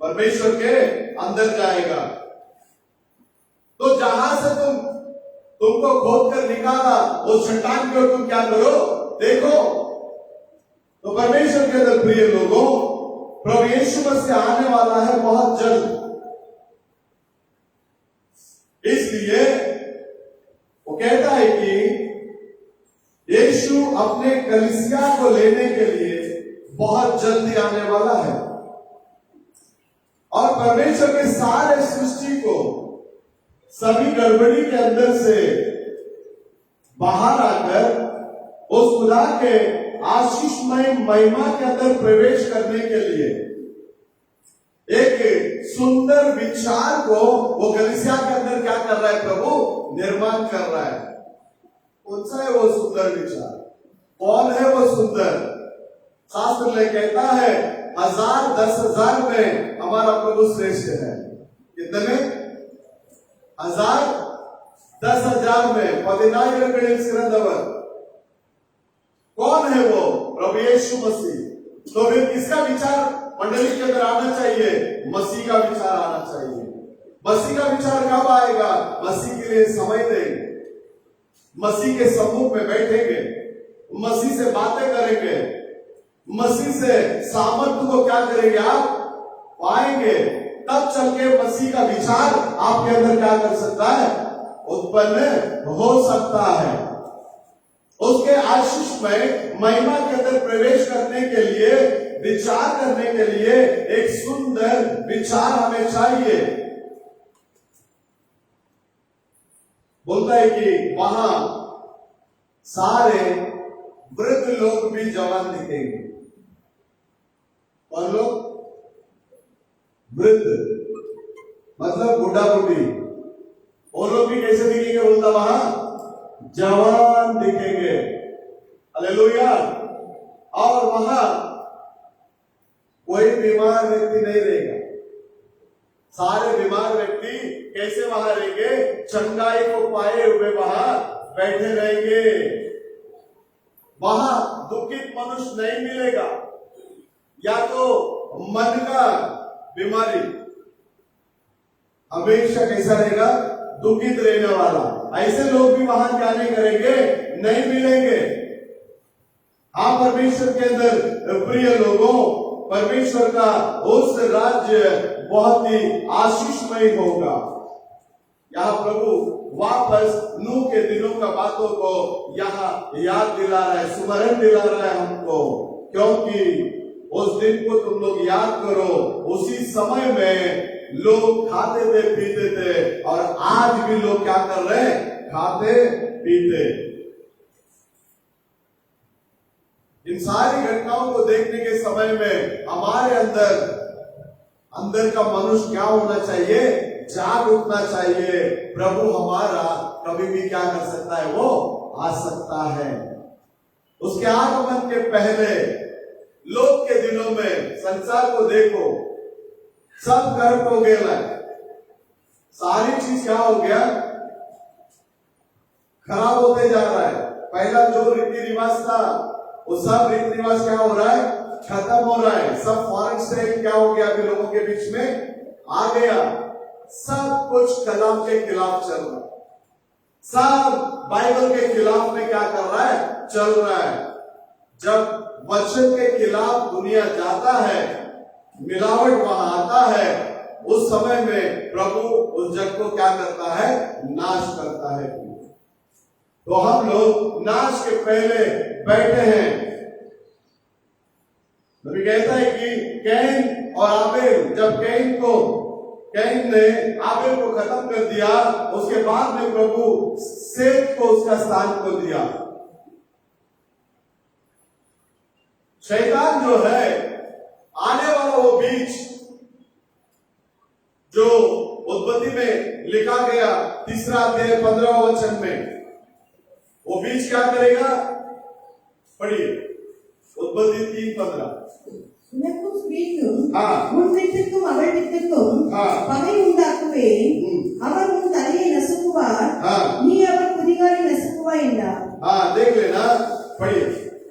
परमेश्वर के अंदर जाएगा। तो जहां से तुमको खोद कर निकाला उस चट्टान की ओर तुम क्या करो? देखो। तो परमेश्वर के अंदर प्रिय लोगों, प्रभु यीशु मसीह आने वाला है बहुत जल्द। इसलिए वो कहता है कि यीशु अपने कलीसिया को लेने के लिए बहुत जल्दी आने वाला है और परमेश्वर के सारे सृष्टि को सभी गड़बड़ी के अंदर से बाहर आकर उस खुदा के आशीषमय महिमा के अंदर प्रवेश करने के लिए एक सुंदर विचार को वो कलीसिया के अंदर क्या कर रहा है? प्रभु निर्माण कर रहा है। कौन सा है वो सुंदर विचार? कौन है वो सुंदर? शास्त्र में कहता है 1000 10,000 में हमारा प्रभु श्रेष्ठ है। कितने में? 1000 10,000 में 14,000 ग्रंथवर। कौन है वो? प्रभु यीशु मसीह। तो फिर किसका विचार मंडली के अंदर आना चाहिए? मसीह का विचार आना चाहिए। मसीह का विचार कब आएगा? मसीह के लिए समय देंगे, मसीह के सम्मुख में बैठेंगे, मसीह से बातें करेंगे, मसीह से सामर्थ्य को क्या करेंगे? आप पाएंगे। तब चल के मसीह का विचार आपके अंदर क्या कर सकता है? उत्पन्न हो सकता है। उसके आशीष में महिमा के अंदर प्रवेश करने के लिए, विचार करने के लिए एक सुंदर विचार हमें चाहिए। बोलता है कि वहां सारे वृद्ध लोग भी जवान दिखेंगे। और लोग वृद्ध मतलब बूढ़ा बूढ़ी, वो लोग भी कैसे दिखेंगे? बोलता वहां जवान दिखेंगे। हालेलुया। और वहां कोई बीमार व्यक्ति नहीं रहेगा। सारे बीमार व्यक्ति कैसे वहां रहेंगे? चंगाई को पाए हुए वहां बैठे रहेंगे। वहां दुखित मनुष्य नहीं मिलेगा, या तो मन का बीमारी हमेशा कैसा रहेगा? दुखित रहने वाला। ऐसे लोग भी वहां क्या नहीं करेंगे? नहीं मिलेंगे। हाँ, परमेश्वर के अंदर प्रिय लोगों, परमेश्वर का उस राज्य बहुत ही आशीषमय होगा। यहाँ प्रभु वापस नूह के दिनों का बातों को यहाँ याद दिला रहा है, स्मरण दिला रहा है हमको, क्योंकि उस दिन को तुम लोग याद करो। उसी समय में लोग खाते थे, पीते थे, और आज भी लोग क्या कर रहे हैं? खाते पीते। इन सारी घटनाओं को देखने के समय में हमारे अंदर का मनुष्य क्या होना चाहिए? जाग उठना चाहिए। प्रभु हमारा कभी भी क्या कर सकता है? वो आ सकता है। उसके आगमन के पहले लोग के दिनों में संसार को देखो, सब करप्ट हो गया है। सारी चीज क्या हो गया? खराब होते जा रहा है। पहला जो रीति रिवाज था वो सब रीति रिवाज क्या हो रहा है? खत्म हो रहा है। सब फॉरेन स्टाइल क्या हो गया? अभी लोगों के बीच में आ गया। सब कुछ कलाम के खिलाफ चल रहा है। सब बाइबल के खिलाफ में क्या कर रहा है? चल रहा है। जब वचन के खिलाफ दुनिया जाता है, मिलावट वहां आता है, उस समय में प्रभु उस जग को क्या करता है? नाश करता है। तो हम लोग नाश के पहले बैठे हैं। नबी कहता है कि कैन और आबेल, जब कैन को कैन ने आबेल को खत्म कर दिया, उसके बाद में प्रभु सेत को उसका स्थान को दिया। शैतान जो है, आने वाला वो बीज जो उत्पत्ति में लिखा गया 3 अध्याय 15 वचन में, वो बीज क्या करेगा? पढ़िए उत्पत्ति 3:15। உனக்கும் ஸ்திரீக்கும் ஆ. உன் வித்துக்கும் அவள் வித்துக்கும் ஆ. பகை உண்டாக்குவேன். ம். அவர் உன் தலையை நசுக்குவார், हाँ நீ அவர் குதிகாலை நசுக்குவாய் என்றார். हाँ, देख लेना, पढ़िए।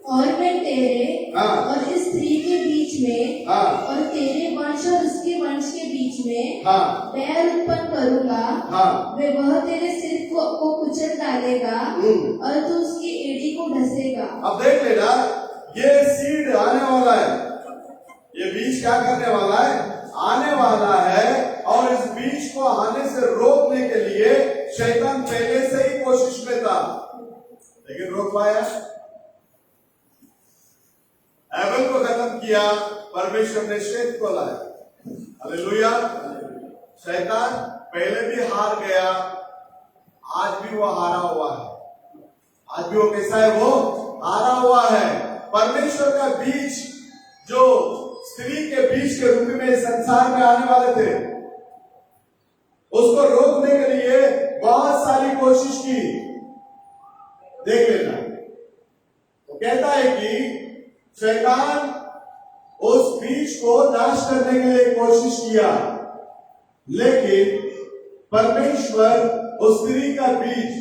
और मैं तेरे हाँ। और इस स्त्री के बीच में हाँ और तेरे वंश और उसके वंश के बीच में हाँ बैर उत्पन्न करूंगा। हाँ वह तेरे सिर को कुचल डालेगा और तू उसकी एड़ी को ढसेगा। अब देख लेना, ये सीड आने वाला है, ये बीज क्या करने वाला है? आने वाला है। और इस बीज को आने से रोकने के लिए शैतान पहले से ही कोशिश में था, लेकिन रोक पाया? एबल को खत्म किया, परमेश्वर ने शेत को लाया। हालेलुया। शैतान पहले भी हार गया, आज भी वो हारा हुआ है। आज भी वो कैसा है? वो हारा हुआ है। परमेश्वर का बीज जो स्त्री के बीज के रूप में संसार में आने वाले थे, उसको रोकने के लिए बहुत सारी कोशिश की। देख लेना, तो कहता है कि शैतान उस बीज को नाश करने के लिए कोशिश किया, लेकिन परमेश्वर उस स्त्री का बीज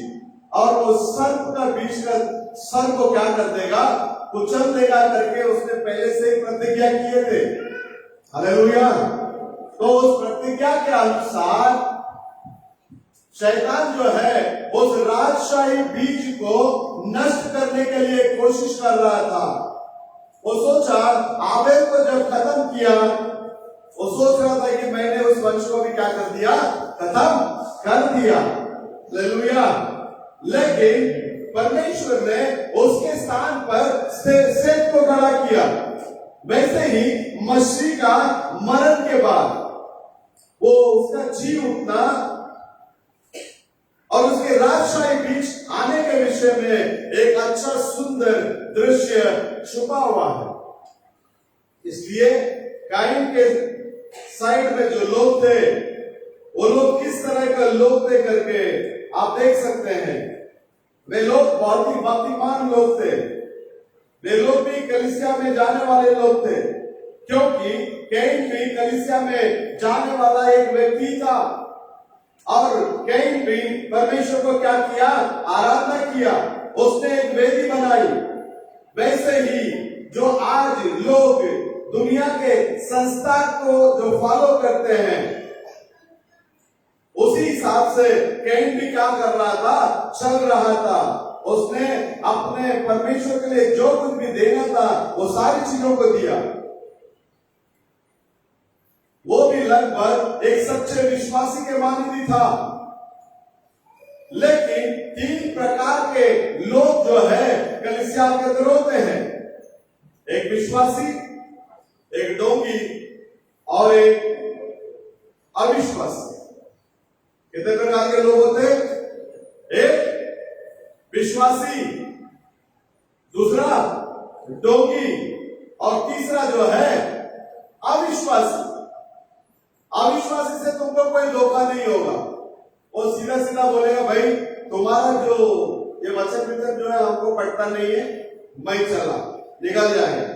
और उस सर्प का बीज का सर्प को क्या कर देगा? कुचल देगा करके उसने पहले से ही प्रतिज्ञा किए थे। हालेलुया। तो उस प्रतिज्ञा के अनुसार शैतान जो है उस राजशाही बीज को नष्ट करने के लिए कोशिश कर रहा था। वो सोचा, आबेल को जब खत्म किया, वो सोच रहा था कि मैंने उस वंश को भी क्या कर दिया? खत्म कर दिया। हालेलुया। लेकिन परमेश्वर ने उसके स्थान पर सेत को खड़ा किया। वैसे ही मसीह का मरण के बाद वो उसका जी उठना और उसके राजशाही बीच आने के विषय में एक अच्छा सुंदर दृश्य छुपा हुआ है। इसलिए काइन के साइड में जो लोग थे, वो लोग किस तरह का लोग थे करके आप देख सकते हैं। वे लोग बहुत ही भक्तिमान लोग थे। वे लोग भी कलीसिया में जाने वाले लोग थे, क्योंकि कैन भी कलीसिया में जाने वाला एक व्यक्ति था। और कैन भी परमेश्वर को क्या किया? आराधना किया। उसने एक वेदी बनाई। वैसे ही जो आज लोग दुनिया के संस्था को जो फॉलो करते हैं, उसी हिसाब से कैन भी क्या कर रहा था? चल रहा था। उसने अपने परमेश्वर के लिए जो कुछ भी देना था, वो सारी चीजों को दिया। वो भी लगभग एक सच्चे विश्वासी के मानवी था। लेकिन 3 प्रकार के लोग जो है कलीसिया के अंदर होते हैं। एक विश्वासी, एक डोंगी और एक अविश्वासी। कितने प्रकार के लोग होते हैं? एक विश्वासी, दूसरा डोंगी और तीसरा जो है अविश्वासी। अविश्वासी से तुमको कोई धोखा नहीं होगा। वो सीधा सीधा बोलेगा, भाई तुम्हारा जो ये वचन विचन जो है हमको पढ़ता नहीं है, मैं चला, निकल जाएगा।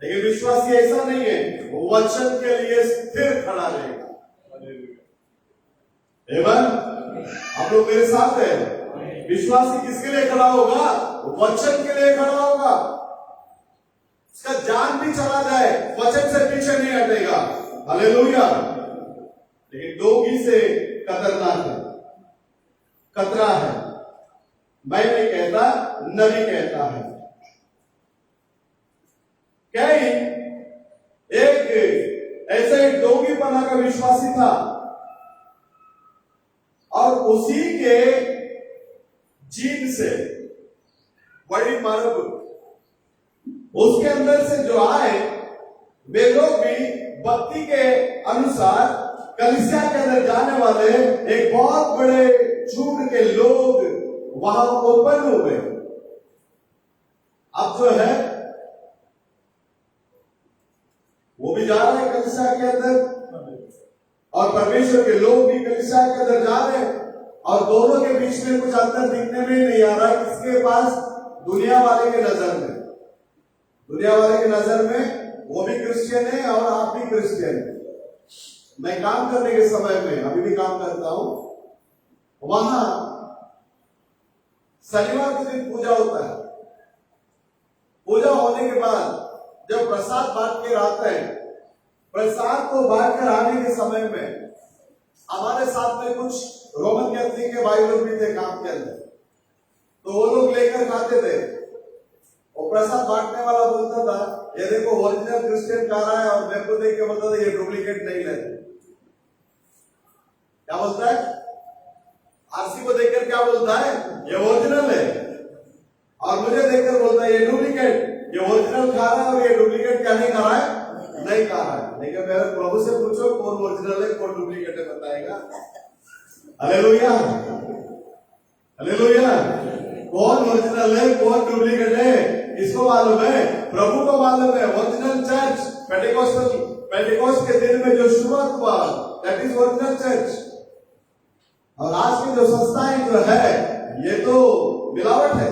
लेकिन विश्वासी ऐसा नहीं है, वो वचन के लिए स्थिर खड़ा रहेगा। आप लोग मेरे साथ है। विश्वासी किसके लिए खड़ा होगा? वचन के लिए खड़ा होगा। उसका जान भी चला जाए, वचन से पीछे नहीं हटेगा। हालेलुया। लेकिन डोंगी से खतरनाक है, खतरा है। मैं नहीं कहता, नबी कहता है। कैन एक ऐसे डोंगी पना का विश्वासी था, और उसी के जीन से बड़ी मानव उसके अंदर से जो आए, वे लोग भी भक्ति के अनुसार कलीसिया के अंदर जाने वाले एक बहुत बड़े झूठ के लोग वहां ओपन हो गए। अब जो है वो भी जा रहा है कलीसिया के अंदर और परमेश्वर के लोग भी कलीसिया के अंदर जा रहे हैं, और दोनों के बीच में कुछ अंतर दिखने में नहीं आ रहा है। किसके पास? दुनिया वाले के नजर में। दुनिया वाले के नजर में वो भी क्रिश्चियन है और आप भी क्रिश्चियन है। मैं काम करने के समय में, अभी भी काम करता हूं, वहां शनिवार के दिन पूजा होता है। पूजा होने के बाद जब प्रसाद बांट के आते हैं, प्रसाद को बांट कर आने के समय में हमारे साथ में कुछ रोमन कैथोलिक के भाई लोग भी थे काम के अंदर, तो वो लोग लेकर खाते थे। और प्रसाद बांटने वाला बोलता था, ये देखो ओरिजिनल क्रिश्चियन खा रहा है, और मेरे को देख के बोलता था ये डुप्लीकेट नहीं लेते। क्या बोलता है? आरसी को देखकर क्या बोलता है? ये ओरिजिनल है, और मुझे देखकर बोलता है ये डुप्लीकेट। ये ओरिजिनल खा रहा है और ये डुप्लीकेट क्या नहीं खा रहा है? नहीं खा रहा है। लेकिन मेरे प्रभु से पूछो कौन ओरिजिनल है कौन डुप्लीकेट है, बताएगा। Hallelujah, hallelujah. कौन ओरिजिनल है कौन डुप्लीकेट है किसको मालूम है? प्रभु को मालूम है। ओरिजिनल चर्च पेंटेकोस्ट के दिन में जो शुरुआत हुआ, दैट इज ओरिजिनल चर्च। और आज की जो संस्थाएं जो है ये तो मिलावट है।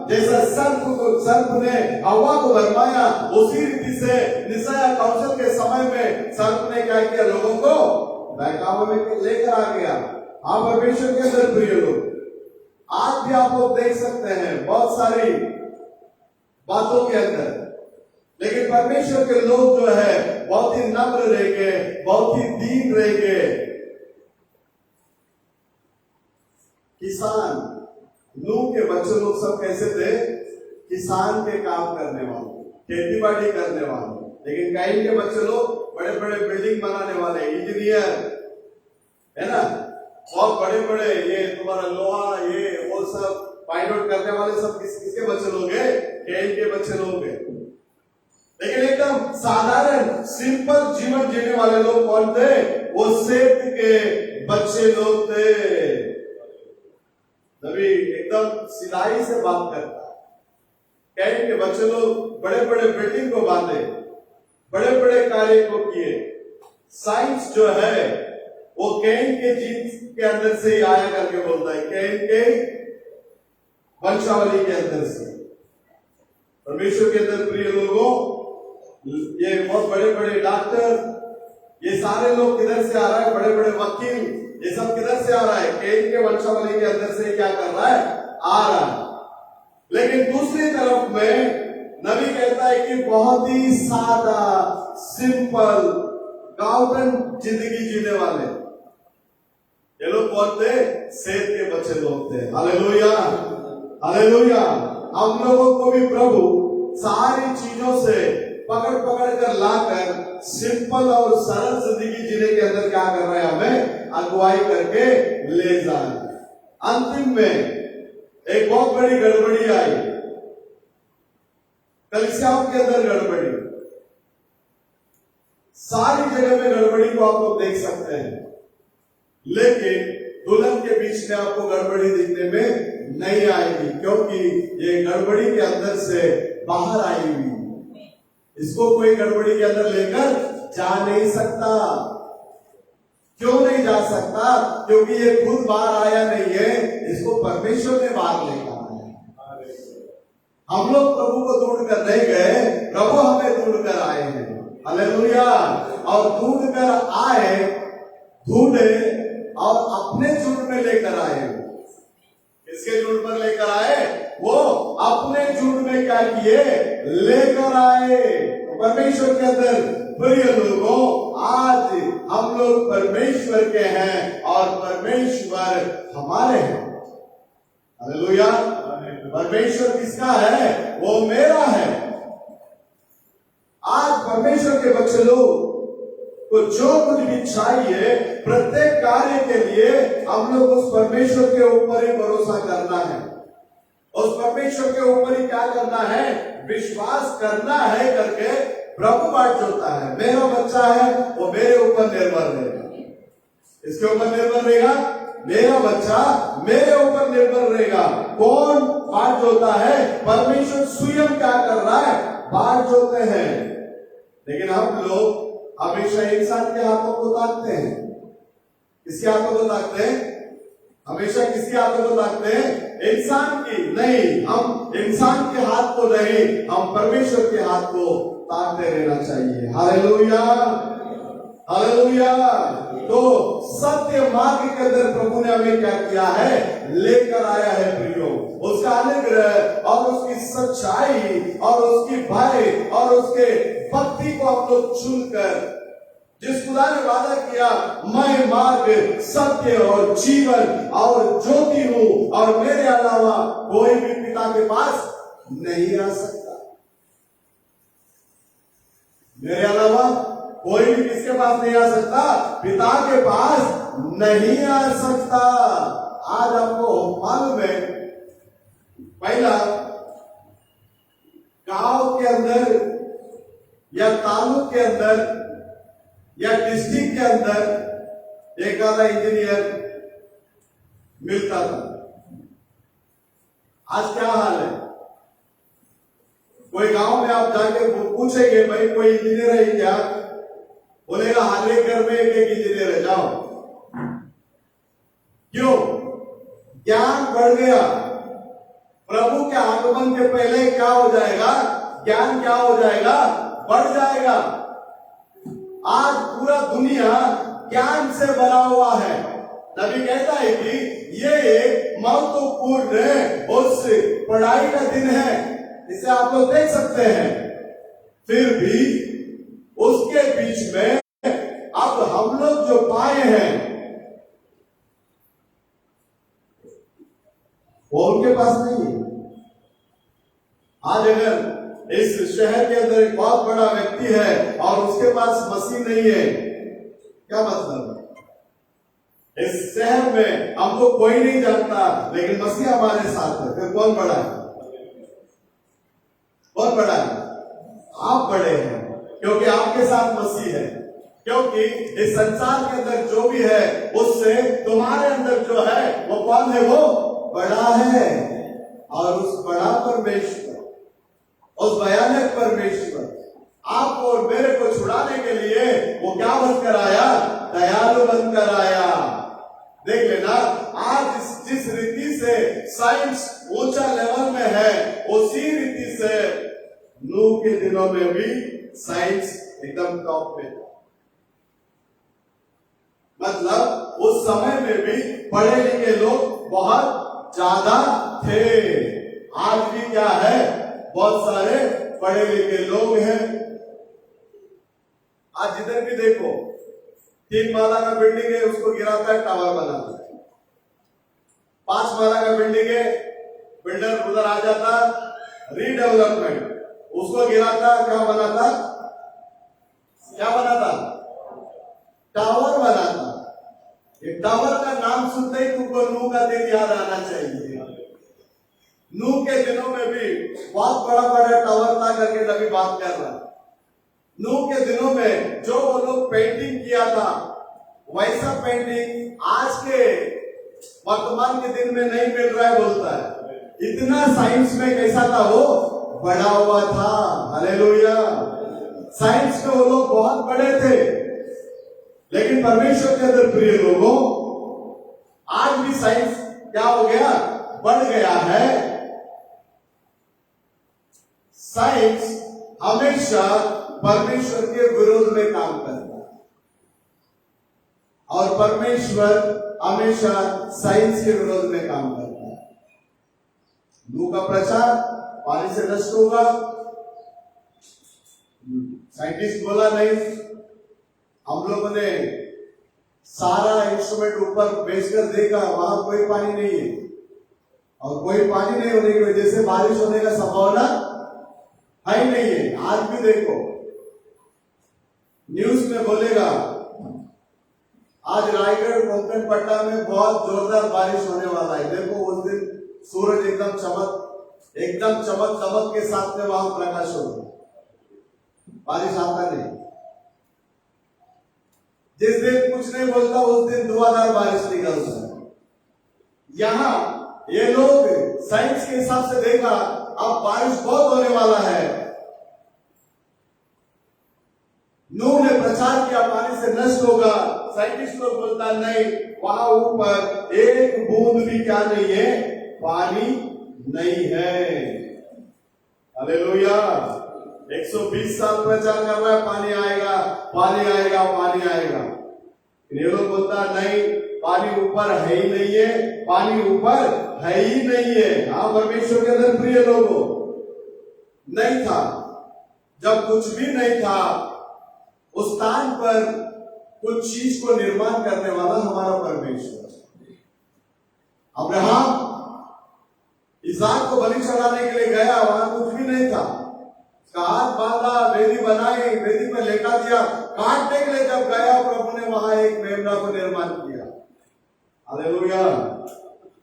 जैसा सर्प ने हवा को भरमाया, उसी रीति से निसाया काउंसिल के समय में सर्प ने क्या किया? लोगों को बहकावे में लेकर आ गया। आप परमेश्वर के अंदर प्रिय लोग, आज भी आप लोग देख सकते हैं बहुत सारी बातों के अंदर, लेकिन परमेश्वर के लोग जो है बहुत ही नम्र रह गए, बहुत ही दीन रह गए। किसान नूह के बच्चे लोग सब कैसे थे? किसान के काम करने वाले, खेती बाड़ी करने वाले। लेकिन कैन के बच्चे लोग बड़े बड़े बिल्डिंग बनाने वाले, इंजीनियर, है ना, बहुत बड़े बड़े, ये तुम्हारा लोहा, ये वो सब पायलट करने वाले सब किसके बच्चे लोग हैं? कैन के बच्चे लोग हैं। लेकिन एकदम साधारण सिंपल जीवन जीने वाले लोग कौन थे? वो सेठ के बच्चे लोग थे। नबी एकदम सिधाई से बात करता है। कैन के बच्चे लोग बड़े बड़े बिल्डिंग को बांधे, बड़े बड़े कार्य को किए। साइंस जो है वो कैन के जीन्स के अंदर से ही आया करके बोलता है, कैन के वंशावली के अंदर से। परमेश्वर के अंदर प्रिय लोगों, ये बहुत बड़े बड़े डॉक्टर, ये सारे लोग किधर से आ रहा है? बड़े बड़े वकील, ये सब किधर से आ रहा है? कैन के वंशावली के अंदर से क्या कर रहा है? आ रहा है। लेकिन दूसरी तरफ में नबी कहता है कि बहुत ही सादा, सिंपल, गांवन जिंदगी जीने वाले ये लोग कौन थे? सेठ के बच्चे लोग थे। Hallelujah, hallelujah. हम लोगों को भी प्रभु सारी चीजों से पकड़ पकड़ कर लाकर सिंपल और सरल जिंदगी जीने के अंदर क्या कर रहे हैं? हमें अगुवाई करके ले जा रहे हैं। अंतिम में एक बहुत बड़ी गड़बड़ी आई, कलीसियाओं के अंदर गड़बड़ी। सारी जगह में गड़बड़ी को आप लोग देख सकते हैं, लेकिन दुल्हन के बीच में आपको गड़बड़ी दिखने में नहीं आएगी, क्योंकि ये गड़बड़ी के अंदर से बाहर आई हुई। इसको कोई गड़बड़ी के अंदर लेकर जा नहीं सकता। क्यों नहीं जा सकता? क्योंकि ये खुद बाहर आया नहीं है, इसको परमेश्वर ने बाहर लेकर आया। हम लोग प्रभु को ढूंढ कर नहीं गए, प्रभु हमें ढूंढ कर आए हैं। हालेलुया। और ढूंढ कर आए, ढूंढे और अपने झुंड में लेकर आए। किसके झुंड पर लेकर आए? वो अपने झुंड में क्या किए? लेकर आए। परमेश्वर के अंदर प्रिय लोगों, आज हम लोग परमेश्वर के हैं और परमेश्वर हमारे हैं। हालेलुया। परमेश्वर किसका है? वो मेरा है। आज परमेश्वर के बच्चे लोग को जो कुछ भी चाहिए, प्रत्येक कार्य के लिए हम लोग उस परमेश्वर के ऊपर ही भरोसा करना है। उस परमेश्वर के ऊपर ही क्या करना है? विश्वास करना है करके प्रभु बात होता है। मेरा बच्चा है, वो मेरे ऊपर ऊपर निर्भर रहेगा। इसके ऊपर निर्भर रहेगा, मेरा बच्चा मेरे ऊपर निर्भर रहेगा। कौन बाढ़ जोता है? परमेश्वर स्वयं क्या कर रहा है? बाढ़ जोते हैं। लेकिन हम लोग हमेशा इंसान के हाथों को ताकते हैं। किसके हाथों को ताकते हैं? हमेशा किसके हाथों को ताकते हैं? इंसान की नहीं, हम इंसान के हाथ को नहीं, हम परमेश्वर के हाथ को ताकते रहना चाहिए। Hallelujah, hallelujah. तो सत्य मार्ग के अंदर प्रभु ने हमें क्या किया है? लेकर आया है प्रियो। उसका अनुग्रह और उसकी सच्चाई और उसकी भय और उसके भक्ति को हम लोग चुनकर, जिस खुदा ने वादा किया, मैं मार्ग, सत्य और जीवन और ज्योति हूं और मेरे अलावा कोई भी पिता के पास नहीं आ सकता। मेरे अलावा कोई भी किसके पास नहीं आ सकता? पिता के पास नहीं आ सकता। आज आपको मालूम है, पहला गांव के अंदर या तालुक के अंदर या डिस्ट्रिक्ट के अंदर एक आधा इंजीनियर मिलता था। आज क्या हाल है? कोई गांव में आप जाके पूछेंगे, भाई कोई इंजीनियर है क्या? बोलेगा हर एक घर में एक इंजीनियर है। जाओ। क्यों? ज्ञान बढ़ गया। प्रभु के आगमन के पहले क्या हो जाएगा? ज्ञान क्या हो जाएगा? बढ़ जाएगा। आज पूरा दुनिया ज्ञान से भरा हुआ है। नबी कहता है कि ये एक महत्वपूर्ण उस पढ़ाई का दिन है, इसे आप लोग देख सकते हैं। फिर भी उसके बीच में अब हम लोग जो पाए हैं वो उनके पास नहीं है। आज अगर इस शहर के अंदर एक बहुत बड़ा व्यक्ति है और उसके पास मसीह नहीं है, क्या मतलब है? इस शहर में हमको कोई नहीं जानता लेकिन मसीह हमारे साथ है, फिर कौन बड़ा है? कौन बड़ा है? आप बड़े हैं, क्योंकि आपके साथ मसीह है। क्योंकि इस संसार के अंदर जो भी है उससे तुम्हारे अंदर जो है वो कौन है? वो बड़ा है। और उस बड़ा परमेश्वर, उस भयानक परमेश्वर आपको और मेरे को छुड़ाने के लिए वो क्या बनकर आया? दयालु बनकर आया। देख लेना, आज जिस रीति से साइंस ऊंचा लेवल में है, उसी रीति से नूह के दिनों में भी साइंस एकदम टॉप पे था। मतलब उस समय में भी पढ़े लिखे लोग बहुत ज्यादा थे। आज भी क्या है? बहुत सारे पढ़े लिखे लोग हैं। आज जिधर भी देखो 3 माला का बिल्डिंग है, उसको गिराता है, टावर बनाता है। 5 माला का बिल्डिंग है, बिल्डर उधर आ जाता, रीडेवलपमेंट, उसको गिराता, क्या बनाता? क्या बनाता? टावर बनाता। ये टावर का नाम सुनते ही तुमको नूह का दिन याद आना चाहिए। नूह के दिनों में भी बहुत बड़ा बड़ा टावर था करके नबी बात कर रहा है। नूह के दिनों में जो वो लोग पेंटिंग किया था, वैसा पेंटिंग आज के वर्तमान के दिन में नहीं मिल रहा है, बोलता है। इतना साइंस में कैसा था? वो बड़ा हुआ था। हालेलुया। साइंस में वो लोग बहुत बड़े थे, लेकिन परमेश्वर के अंदर प्रिय लोगों, आज भी साइंस क्या हो गया? बढ़ गया है। साइंस हमेशा परमेश्वर के विरोध में काम करता है और परमेश्वर हमेशा साइंस के विरोध में काम करता है। नूह का प्रचार पानी से नष्ट होगा, साइंटिस्ट बोला नहीं। हम लोगों ने सारा इंस्ट्रूमेंट ऊपर भेजकर देखा, वहां कोई पानी नहीं है, और कोई पानी नहीं होने की वजह से बारिश होने का संभावना है ही नहीं है। आज भी देखो न्यूज में बोलेगा आज रायगढ़ कोंकण पट्टा में बहुत जोरदार बारिश होने वाला है। देखो उस दिन सूरज एकदम चमक दमक के साथ में वहां प्रकाश होगा, बारिश आता नहीं। जिस दिन कुछ नहीं बोलता उस दिन धुआंधार बारिश निकलता है। यहाँ ये लोग साइंस के हिसाब से देखा, अब बारिश बहुत होने वाला है। नूह ने प्रचार किया पानी से नष्ट होगा। साइंटिस्ट लोग बोलता नहीं, वहां ऊपर एक बूंद भी क्या नहीं है, पानी नहीं है। हालेलुया। 120 साल प्रचार कर रहा है, पानी आएगा, पानी आएगा, पानी आएगा। ये लोग बोलता नहीं, पानी ऊपर है ही नहीं है, पानी ऊपर है ही नहीं है। हाँ, परमेश्वर के अंदर प्रिय लोगों, नहीं था। जब कुछ भी नहीं था, उस स्थान पर कुछ चीज को निर्माण करने वाला हमारा परमेश्वर। अब्राहम इसहाक को बलि चढ़ाने के लिए गया, वहां कुछ भी नहीं था। उसका हाथ बांधा, वेदी बनाई, वेदी पर लेटा दिया। काटने के लिए जब गया, प्रभु ने वहां एक मेमना को निर्माण किया। हालेलुया।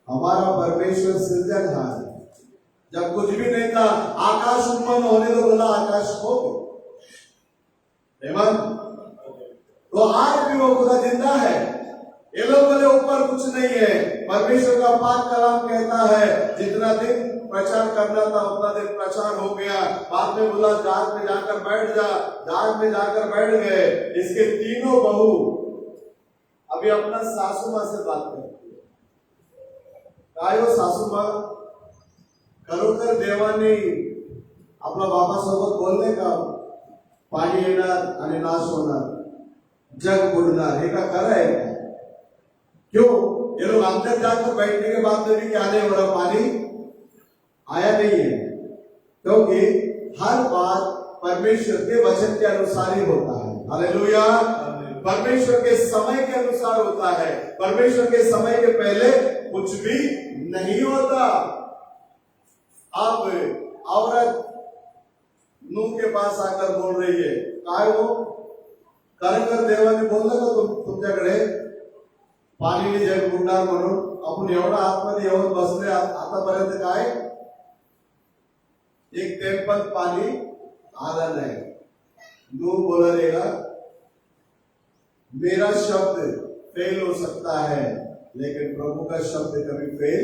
हमारा परमेश्वर सृजनहार है। जब कुछ भी नहीं था, आकाश उत्पन्न होने तो बोला आकाश हो। तो आज भी वो खुदा जिंदा है। ये लोग बोले ऊपर कुछ नहीं है। परमेश्वर का पाक कलाम कहता है, जितना दिन प्रचार करना था उतना दिन प्रचार हो गया। बाद में बोला जहाज में जाकर बैठ जा, जहाज में जाकर बैठ गए। इसके तीनों बहू अभी अपना सासू माँ से बात करती है। काय सासू माँ खरोखर देवानी आपला बाबासोबत बोलले का, पाणी येणार आणि नाश होणार, जग बुडणार, हे का खरं है क्या? क्यों? ये लोग अंदर जाकर बैठने के बाद में भी क्या नहीं हो रहा, पानी आया नहीं है। क्योंकि हर बात परमेश्वर के वचन के अनुसार ही होता है। हालेलुया। परमेश्वर के समय के अनुसार होता है। परमेश्वर के समय के पहले कुछ भी नहीं होता। अब औरत नूह के पास आकर बोल रही है, काय हो खरंतर देवाने बोललं का तुमच्याकडे पाणी जग बुडणार म्हणून? आपण एवढा आतमध्ये येऊन बसले, आतापर्यंत काय एक थेंब पण पाणी आलं नाही। नूह बोलेगा, मेरा शब्द फेल हो सकता है लेकिन प्रभु का शब्द कभी फेल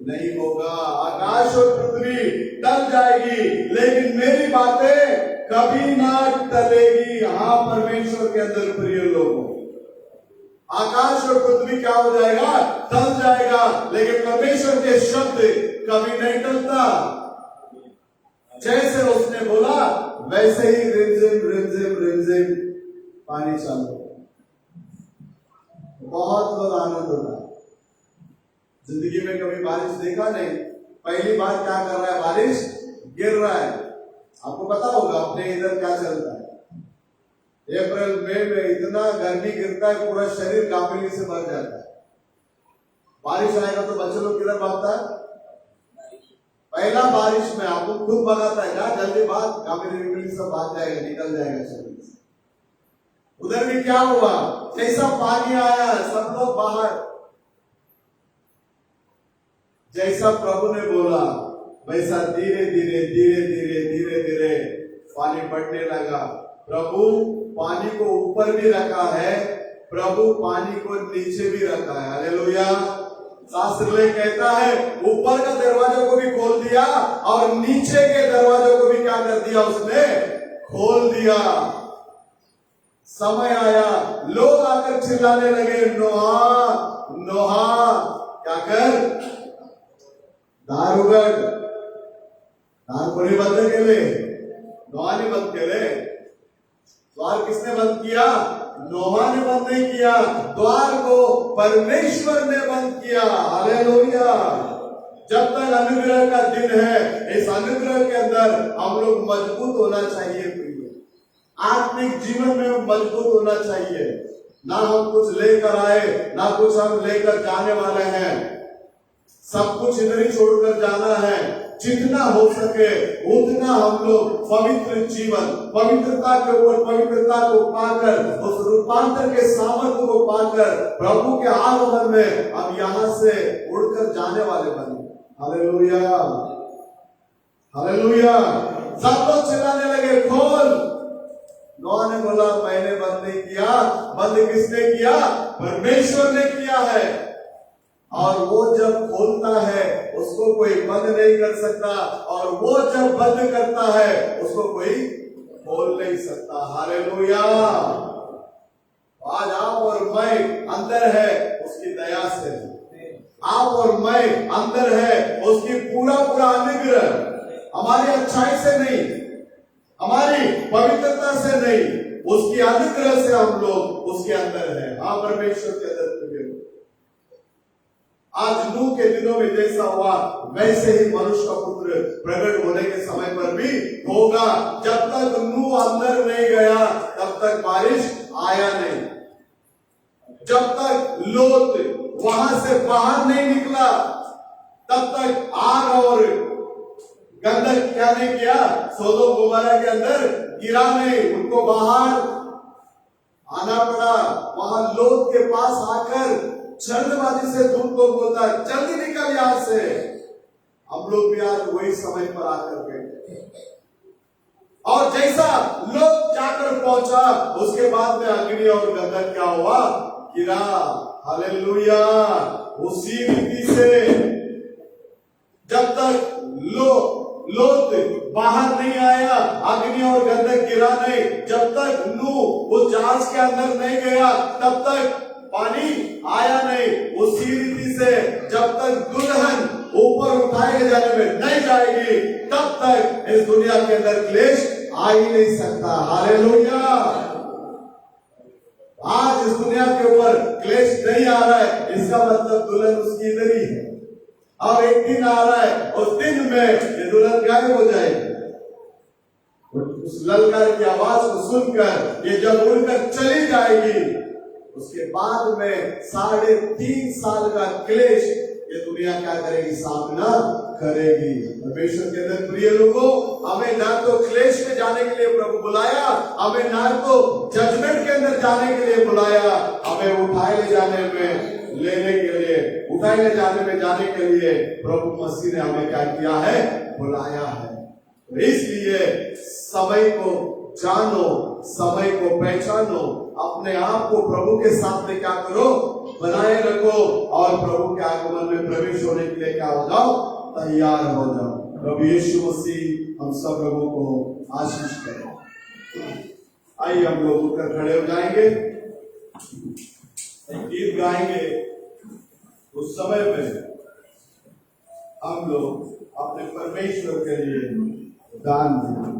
नहीं होगा। आकाश और पृथ्वी टल जाएगी लेकिन मेरी बातें कभी ना टलेगी। हाँ, परमेश्वर के अंदर प्रिय लोगों, आकाश और पृथ्वी क्या हो जाएगा, टल जाएगा, लेकिन परमेश्वर के शब्द कभी नहीं टलता। जैसे उसने बोला वैसे ही रिमझिम रिमझिम रिमझिम पानी चालू। बहुत लोग आनंद होता है। जिंदगी में कभी बारिश देखा नहीं, पहली बार क्या कर रहा है, बारिश गिर रहा है। आपको पता होगा अपने इधर क्या चलता है। अप्रैल मई में इतना गर्मी गिरता है, पूरा शरीर कांपने से भर जाता है। बारिश आएगा तो बच्चे लोग किधर भागता है? पहला बारिश में आपको खुद भगाता है, क्या जल्दी भाग, कांपनी सब भाग जाएगा, निकल जाएगा शरीर से। उधर भी क्या हुआ, जैसा पानी आया सब लोग बाहर। जैसा प्रभु ने बोला वैसा धीरे धीरे धीरे धीरे धीरे धीरे पानी बढ़ने लगा। प्रभु पानी को ऊपर भी रखा है, प्रभु पानी को नीचे भी रखा है। हालेलुया। शास्त्र में कहता है ऊपर का दरवाजा को भी खोल दिया और नीचे के दरवाजे को भी क्या कर दिया, उसने खोल दिया। समय आया, लोग आकर चिल्लाने लगे, नोहा नोहा क्या कर, दार उघड। दार कोणी बंद केले? नोहाने बंद केले। द्वार किसने बंद किया? नोहा ने बंद नहीं किया, द्वार को परमेश्वर ने बंद किया। हालेलुया। जब तक अनुग्रह का दिन है, इस अनुग्रह के अंदर हम लोग मजबूत होना चाहिए। आत्मिक जीवन में मजबूत होना चाहिए। ना हम कुछ लेकर आए, ना कुछ हम लेकर जाने वाले हैं। सब कुछ इधर ही छोड़कर जाना है। जितना हो सके उतना हम लोग पवित्र जीवन, पवित्रता के ऊपर पवित्रता को पाकर, उस रूपांतर के सामर्थ्य को पाकर प्रभु के आगमन में हम यहाँ से उड़कर जाने वाले बने। Hallelujah, hallelujah. सब लोग चिल्लाने लगे, खोल। नोहा ने बोला मैंने बंद नहीं किया, बंद किसने किया? परमेश्वर ने किया है। और वो जब खोलता है उसको कोई बंद नहीं कर सकता, और वो जब बंद करता है उसको कोई खोल नहीं सकता। हालेलुया। आज आप और मैं अंदर है उसकी दया से, आप और मैं अंदर है उसकी पूरा पूरा अनुग्रह, हमारी अच्छाई से नहीं, हमारी पवित्रता से नहीं, उसकी अनुग्रह से हम लोग उसके अंदर है। हाँ, परमेश्वर के अंदर। आज नूह के दिनों में जैसा हुआ वैसे ही मनुष्य का पुत्र प्रकट होने के समय पर भी होगा। जब तक नूह अंदर नहीं गया तब तक बारिश आया नहीं, जब तक लोत वहां से बाहर नहीं निकला तब तक आग और गंधक क्या नहीं किया? सोदोम गोमोरा के अंदर गिरा नहीं, उनको बाहर आना पड़ा। वहां लोत के पास आकर जल्दबाजी से दूत को बोलता है, जल्दी निकल यहां से। हम लोग भी आज वही समय पर आकर बैठे, और जैसा लोग जाकर पहुंचा उसके बाद में अग्नि और गंधक क्या हुआ? गिरा। हालेलुया। उसी रीति से जब तक लोत बाहर नहीं आया, अग्नि और गंधक गिरा नहीं, जब तक नूह उस जहाज के अंदर नहीं गया तब तक पानी आया नहीं। उसी रीति से जब तक दुल्हन ऊपर उठाए जाने में नहीं जाएगी तब तक इस दुनिया के अंदर क्लेश आ ही नहीं सकता। हालेलुया। आज इस दुनिया के ऊपर क्लेश नहीं आ रहा है, इसका मतलब दुल्हन उसकी इधर ही है। और एक दिन आ रहा है, उस दिन में ये दुल्हन गायब हो जाएगी। उस ललकार की आवाज को सुनकर ये जब उड़कर चली जाएगी, उसके बाद में 3.5 साल का क्लेश ये दुनिया क्या करेगी? सामना करेगी। परमेश्वर के अंदर प्रिय लोगों, हमें ना तो क्लेश में जाने के लिए प्रभु बुलाया, हमें ना तो जजमेंट के अंदर जाने के लिए बुलाया, हमें उठाए ले जाने में जाने के लिए प्रभु मसीह ने हमें क्या किया है? बुलाया है। तो इसलिए समय को जानो, समय को पहचानो, अपने आप को प्रभु के साथ में क्या करो? बनाए रखो, और प्रभु के आगमन में प्रवेश होने के लिए क्या हो जाओ? तैयार हो जाओ। प्रभु यीशु मसीह हम सब लोगों को आशीष करें। आइए हम लोग उठकर खड़े हो जाएंगे, एक गीत गाएंगे। उस समय में हम लोग अपने परमेश्वर के लिए दान देंगे।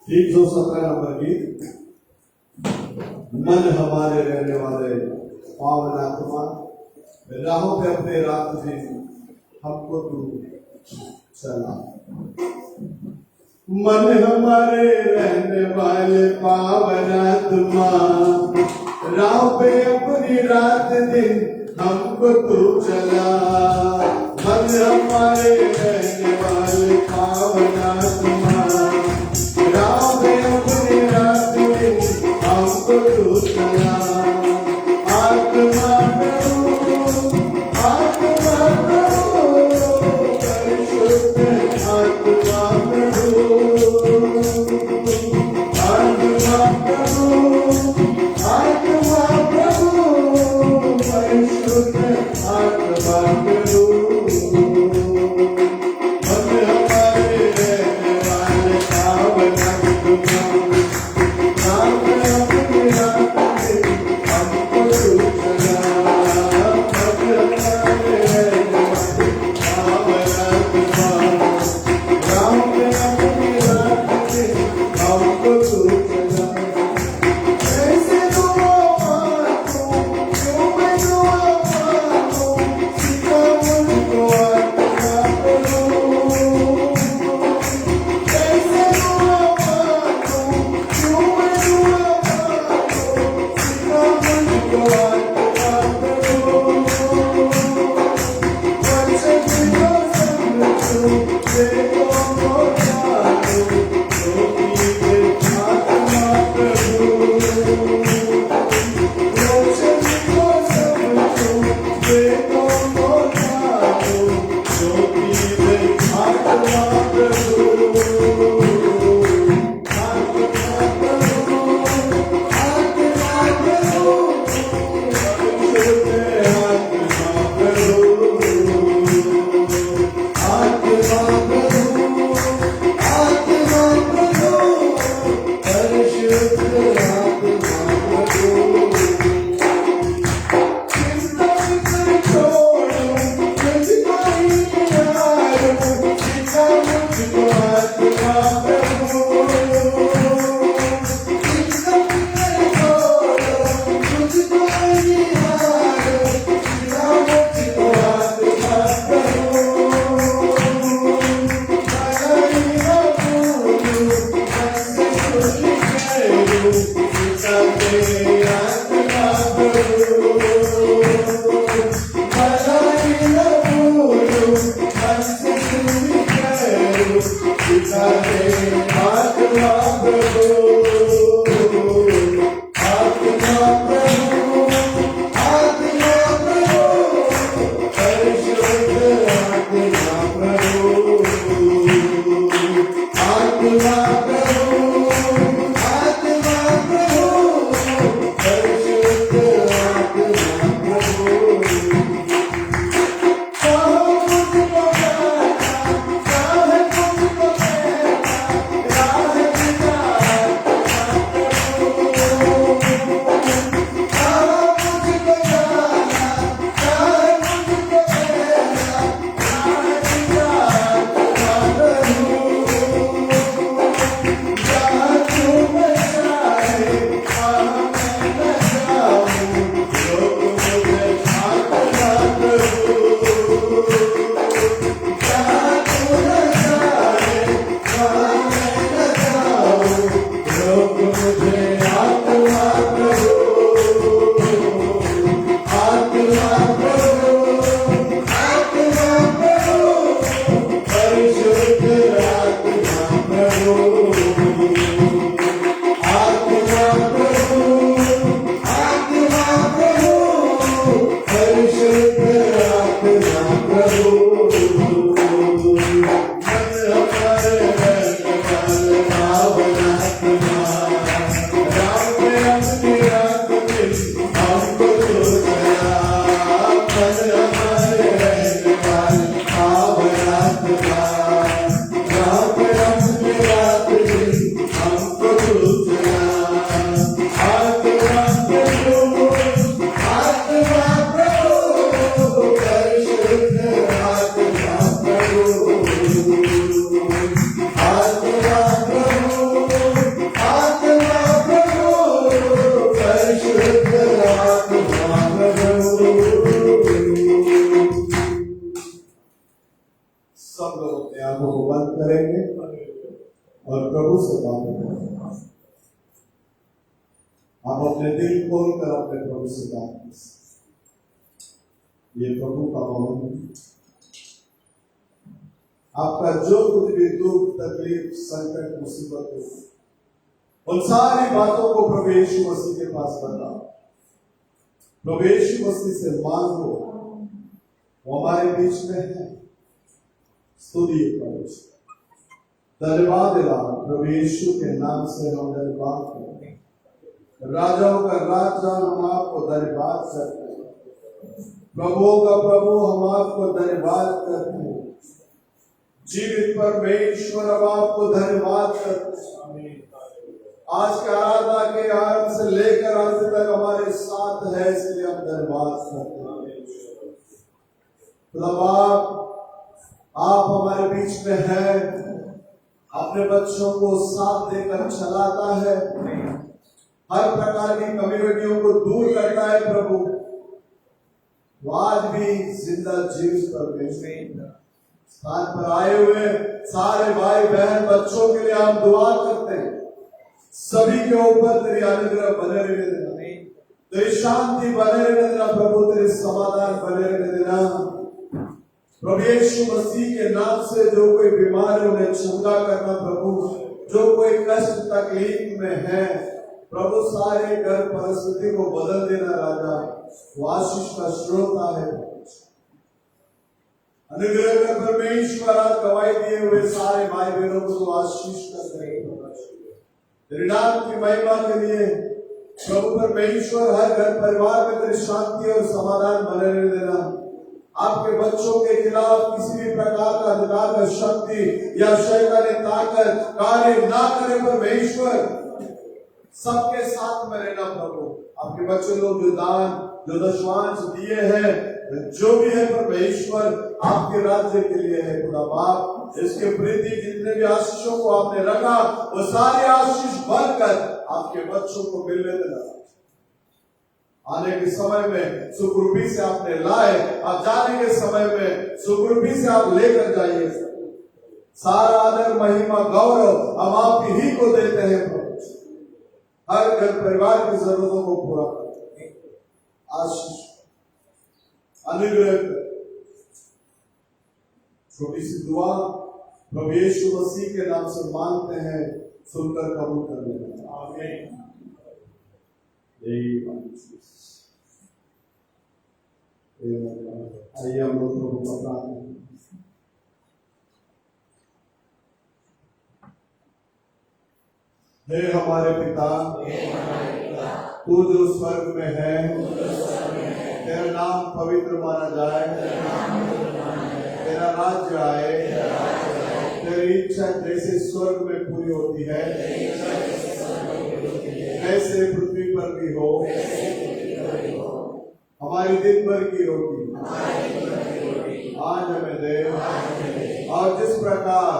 एक 117 नंबर गीत। मन हमारे रहने वाले पावन आत्मा, राहों पे अपने रात दिन हमको तू चला। मन हमारे रहने वाले पावन आत्मा, राहों पे अपनी रात दिन हमको तू चला। मन हमारे रहने वाले पावन आत्मा, राहों पे अपनी रात दिन हमको तू चला। आत्मा प्रभु, आत्मा प्रभु, परिशुद्ध आत्मा प्रभु, आत्मा प्रभु, आत्मा प्रभु, परिशुद्ध आत्मा प्रभु। मन हमारे सब लोग अपने आंखों को बंद करेंगे और प्रभु से बात करेंगे। आप अपने दिल खोलकर अपने प्रभु से बात कर सकते। ये प्रभु का भवन है। आपका जो कुछ भी दुख, तकलीफ, संकट, मुसीबत हो, उन सारी बातों को प्रभु यीशु मसीह के पास बताओ। प्रभु यीशु मसीह से मांगो, वो हमारे बीच में है। स्तुति करो, धन्यवाद प्रभु यीशु के नाम से हम धन्यवाद करते हैं। राजाओं का राजा हम आपको धन्यवाद करते हैं। प्रभुओं का प्रभु हम आपको धन्यवाद करते हैं। जीवित परमेश्वर हम आपको धन्यवाद करते हैं। आज के आराधना के आरंभ से लेकर अंत तक हमारे साथ है, इसलिए हम धन्यवाद करते हैं। प्रभु आप हमारे बीच में है, अपने बच्चों को साथ देकर चलाता है, हर प्रकार की कम्युनिटियों को दूर करता है। प्रभु वो आज भी जिंदा जीवित परमेश्वर स्थान पर आए हुए सारे भाई बहन बच्चों के लिए हम दुआ करते हैं। सभी के ऊपर तेरी अनुग्रह बने रहने देना, तेरी शांति बने रहने देना प्रभु, तेरे समाधान बने रहने देना प्रभु यीशु मसीह के नाम से। जो कोई बीमार है उन्हें चंगा करना प्रभु, जो कोई कष्ट तकलीफ में है प्रभु, सारे घर परिस्थिति को बदल देना राजा। वो आशीष का श्रोता है। अनुग्रह कर परमेश्वर, आज गवाही दिए हुए सारे भाई बहनों को तो आशीष कर रहे तेरे नाम की महिमा के लिए प्रभु परमेश्वर, हर घर परिवार में तेरी शांति और समाधान बने रहने देना। आपके बच्चों के खिलाफ किसी भी प्रकार का अधिकार का शक्ति या शैतानी ताकत कार्य ना करे परमेश्वर। सबके साथ में रहना प्रभु। आपके बच्चे लोग जो दान जो दशमांश दिए हैं, जो भी है परमेश्वर आपके राज्य के लिए है खुदा बाप। इसके प्रति जितने भी आशीषों को आपने रखा वो सारे आशीष भरकर आपके बच्चों को मिलने देना। आने के समय में सुखरूपी से आपने लाए, अब जाने के समय में सुखरूपी से आप लेकर जाइए। सारा आदर महिमा गौरव हम आप ही को देते हैं प्रभु। हर घर परिवार की जरूरतों को पूरा करते, आशीष अनुग्रह कर। छोटी सी दुआ प्रभु यीशु मसीह के नाम से मांगते हैं, सुनकर कबूल कर लेना। आमीन। आइए हम लोग प्रभु का प्रार्थना। हे हमारे पिता, तू जो स्वर्ग में है, तेरा नाम पवित्र माना जाए, तेरा राज्य आए, तेरी इच्छा जैसे स्वर्ग में पूरी होती है वैसे पृथ्वी पर भी हो। हमारी दिन भर की रोटी आज हमें दे, और जिस प्रकार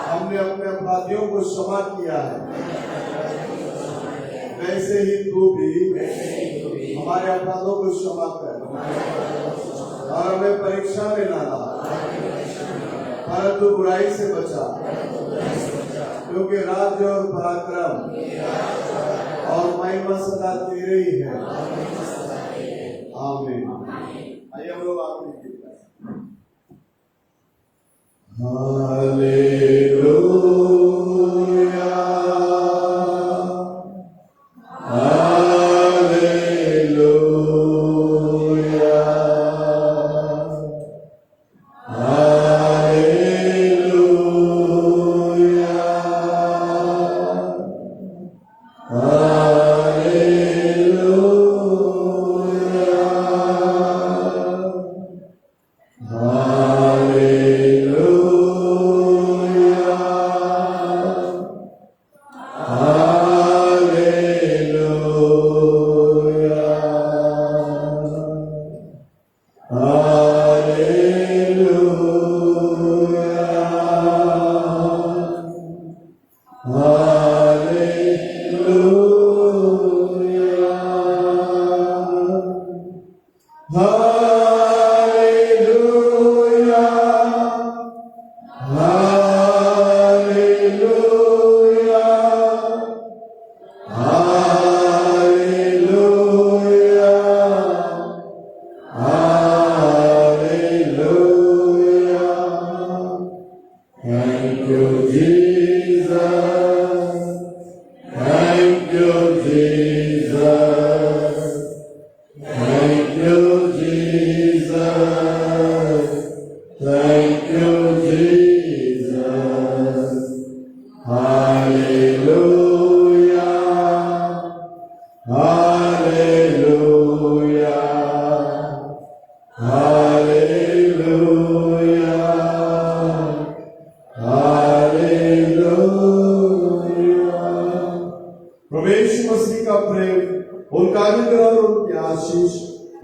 हमने अपने अपराधियों को क्षमा किया है वैसे ही तू भी हमारे अपराधों को क्षमा कर, और हमें परीक्षा में ना ला परंतु बुराई से बचा, क्योंकि राज्य और पराक्रम और महिमा सदा तेरे ही है। आमीन। आइए हम लोग आखिरी गीत गाएं। हालेलुया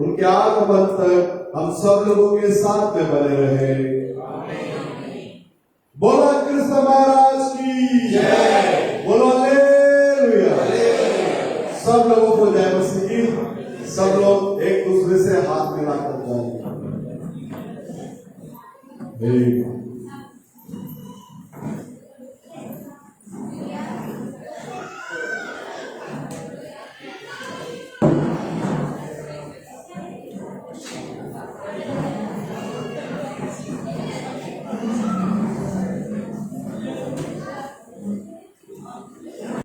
उनके आगमन तक हम सब लोगों के साथ में बने रहे। बोलो कृष्ण महाराज की जय, बोलो हालेलुया। सब लोगों को जय मसीह की। सब लोग एक दूसरे से हाथ मिलाकर जाएंगे।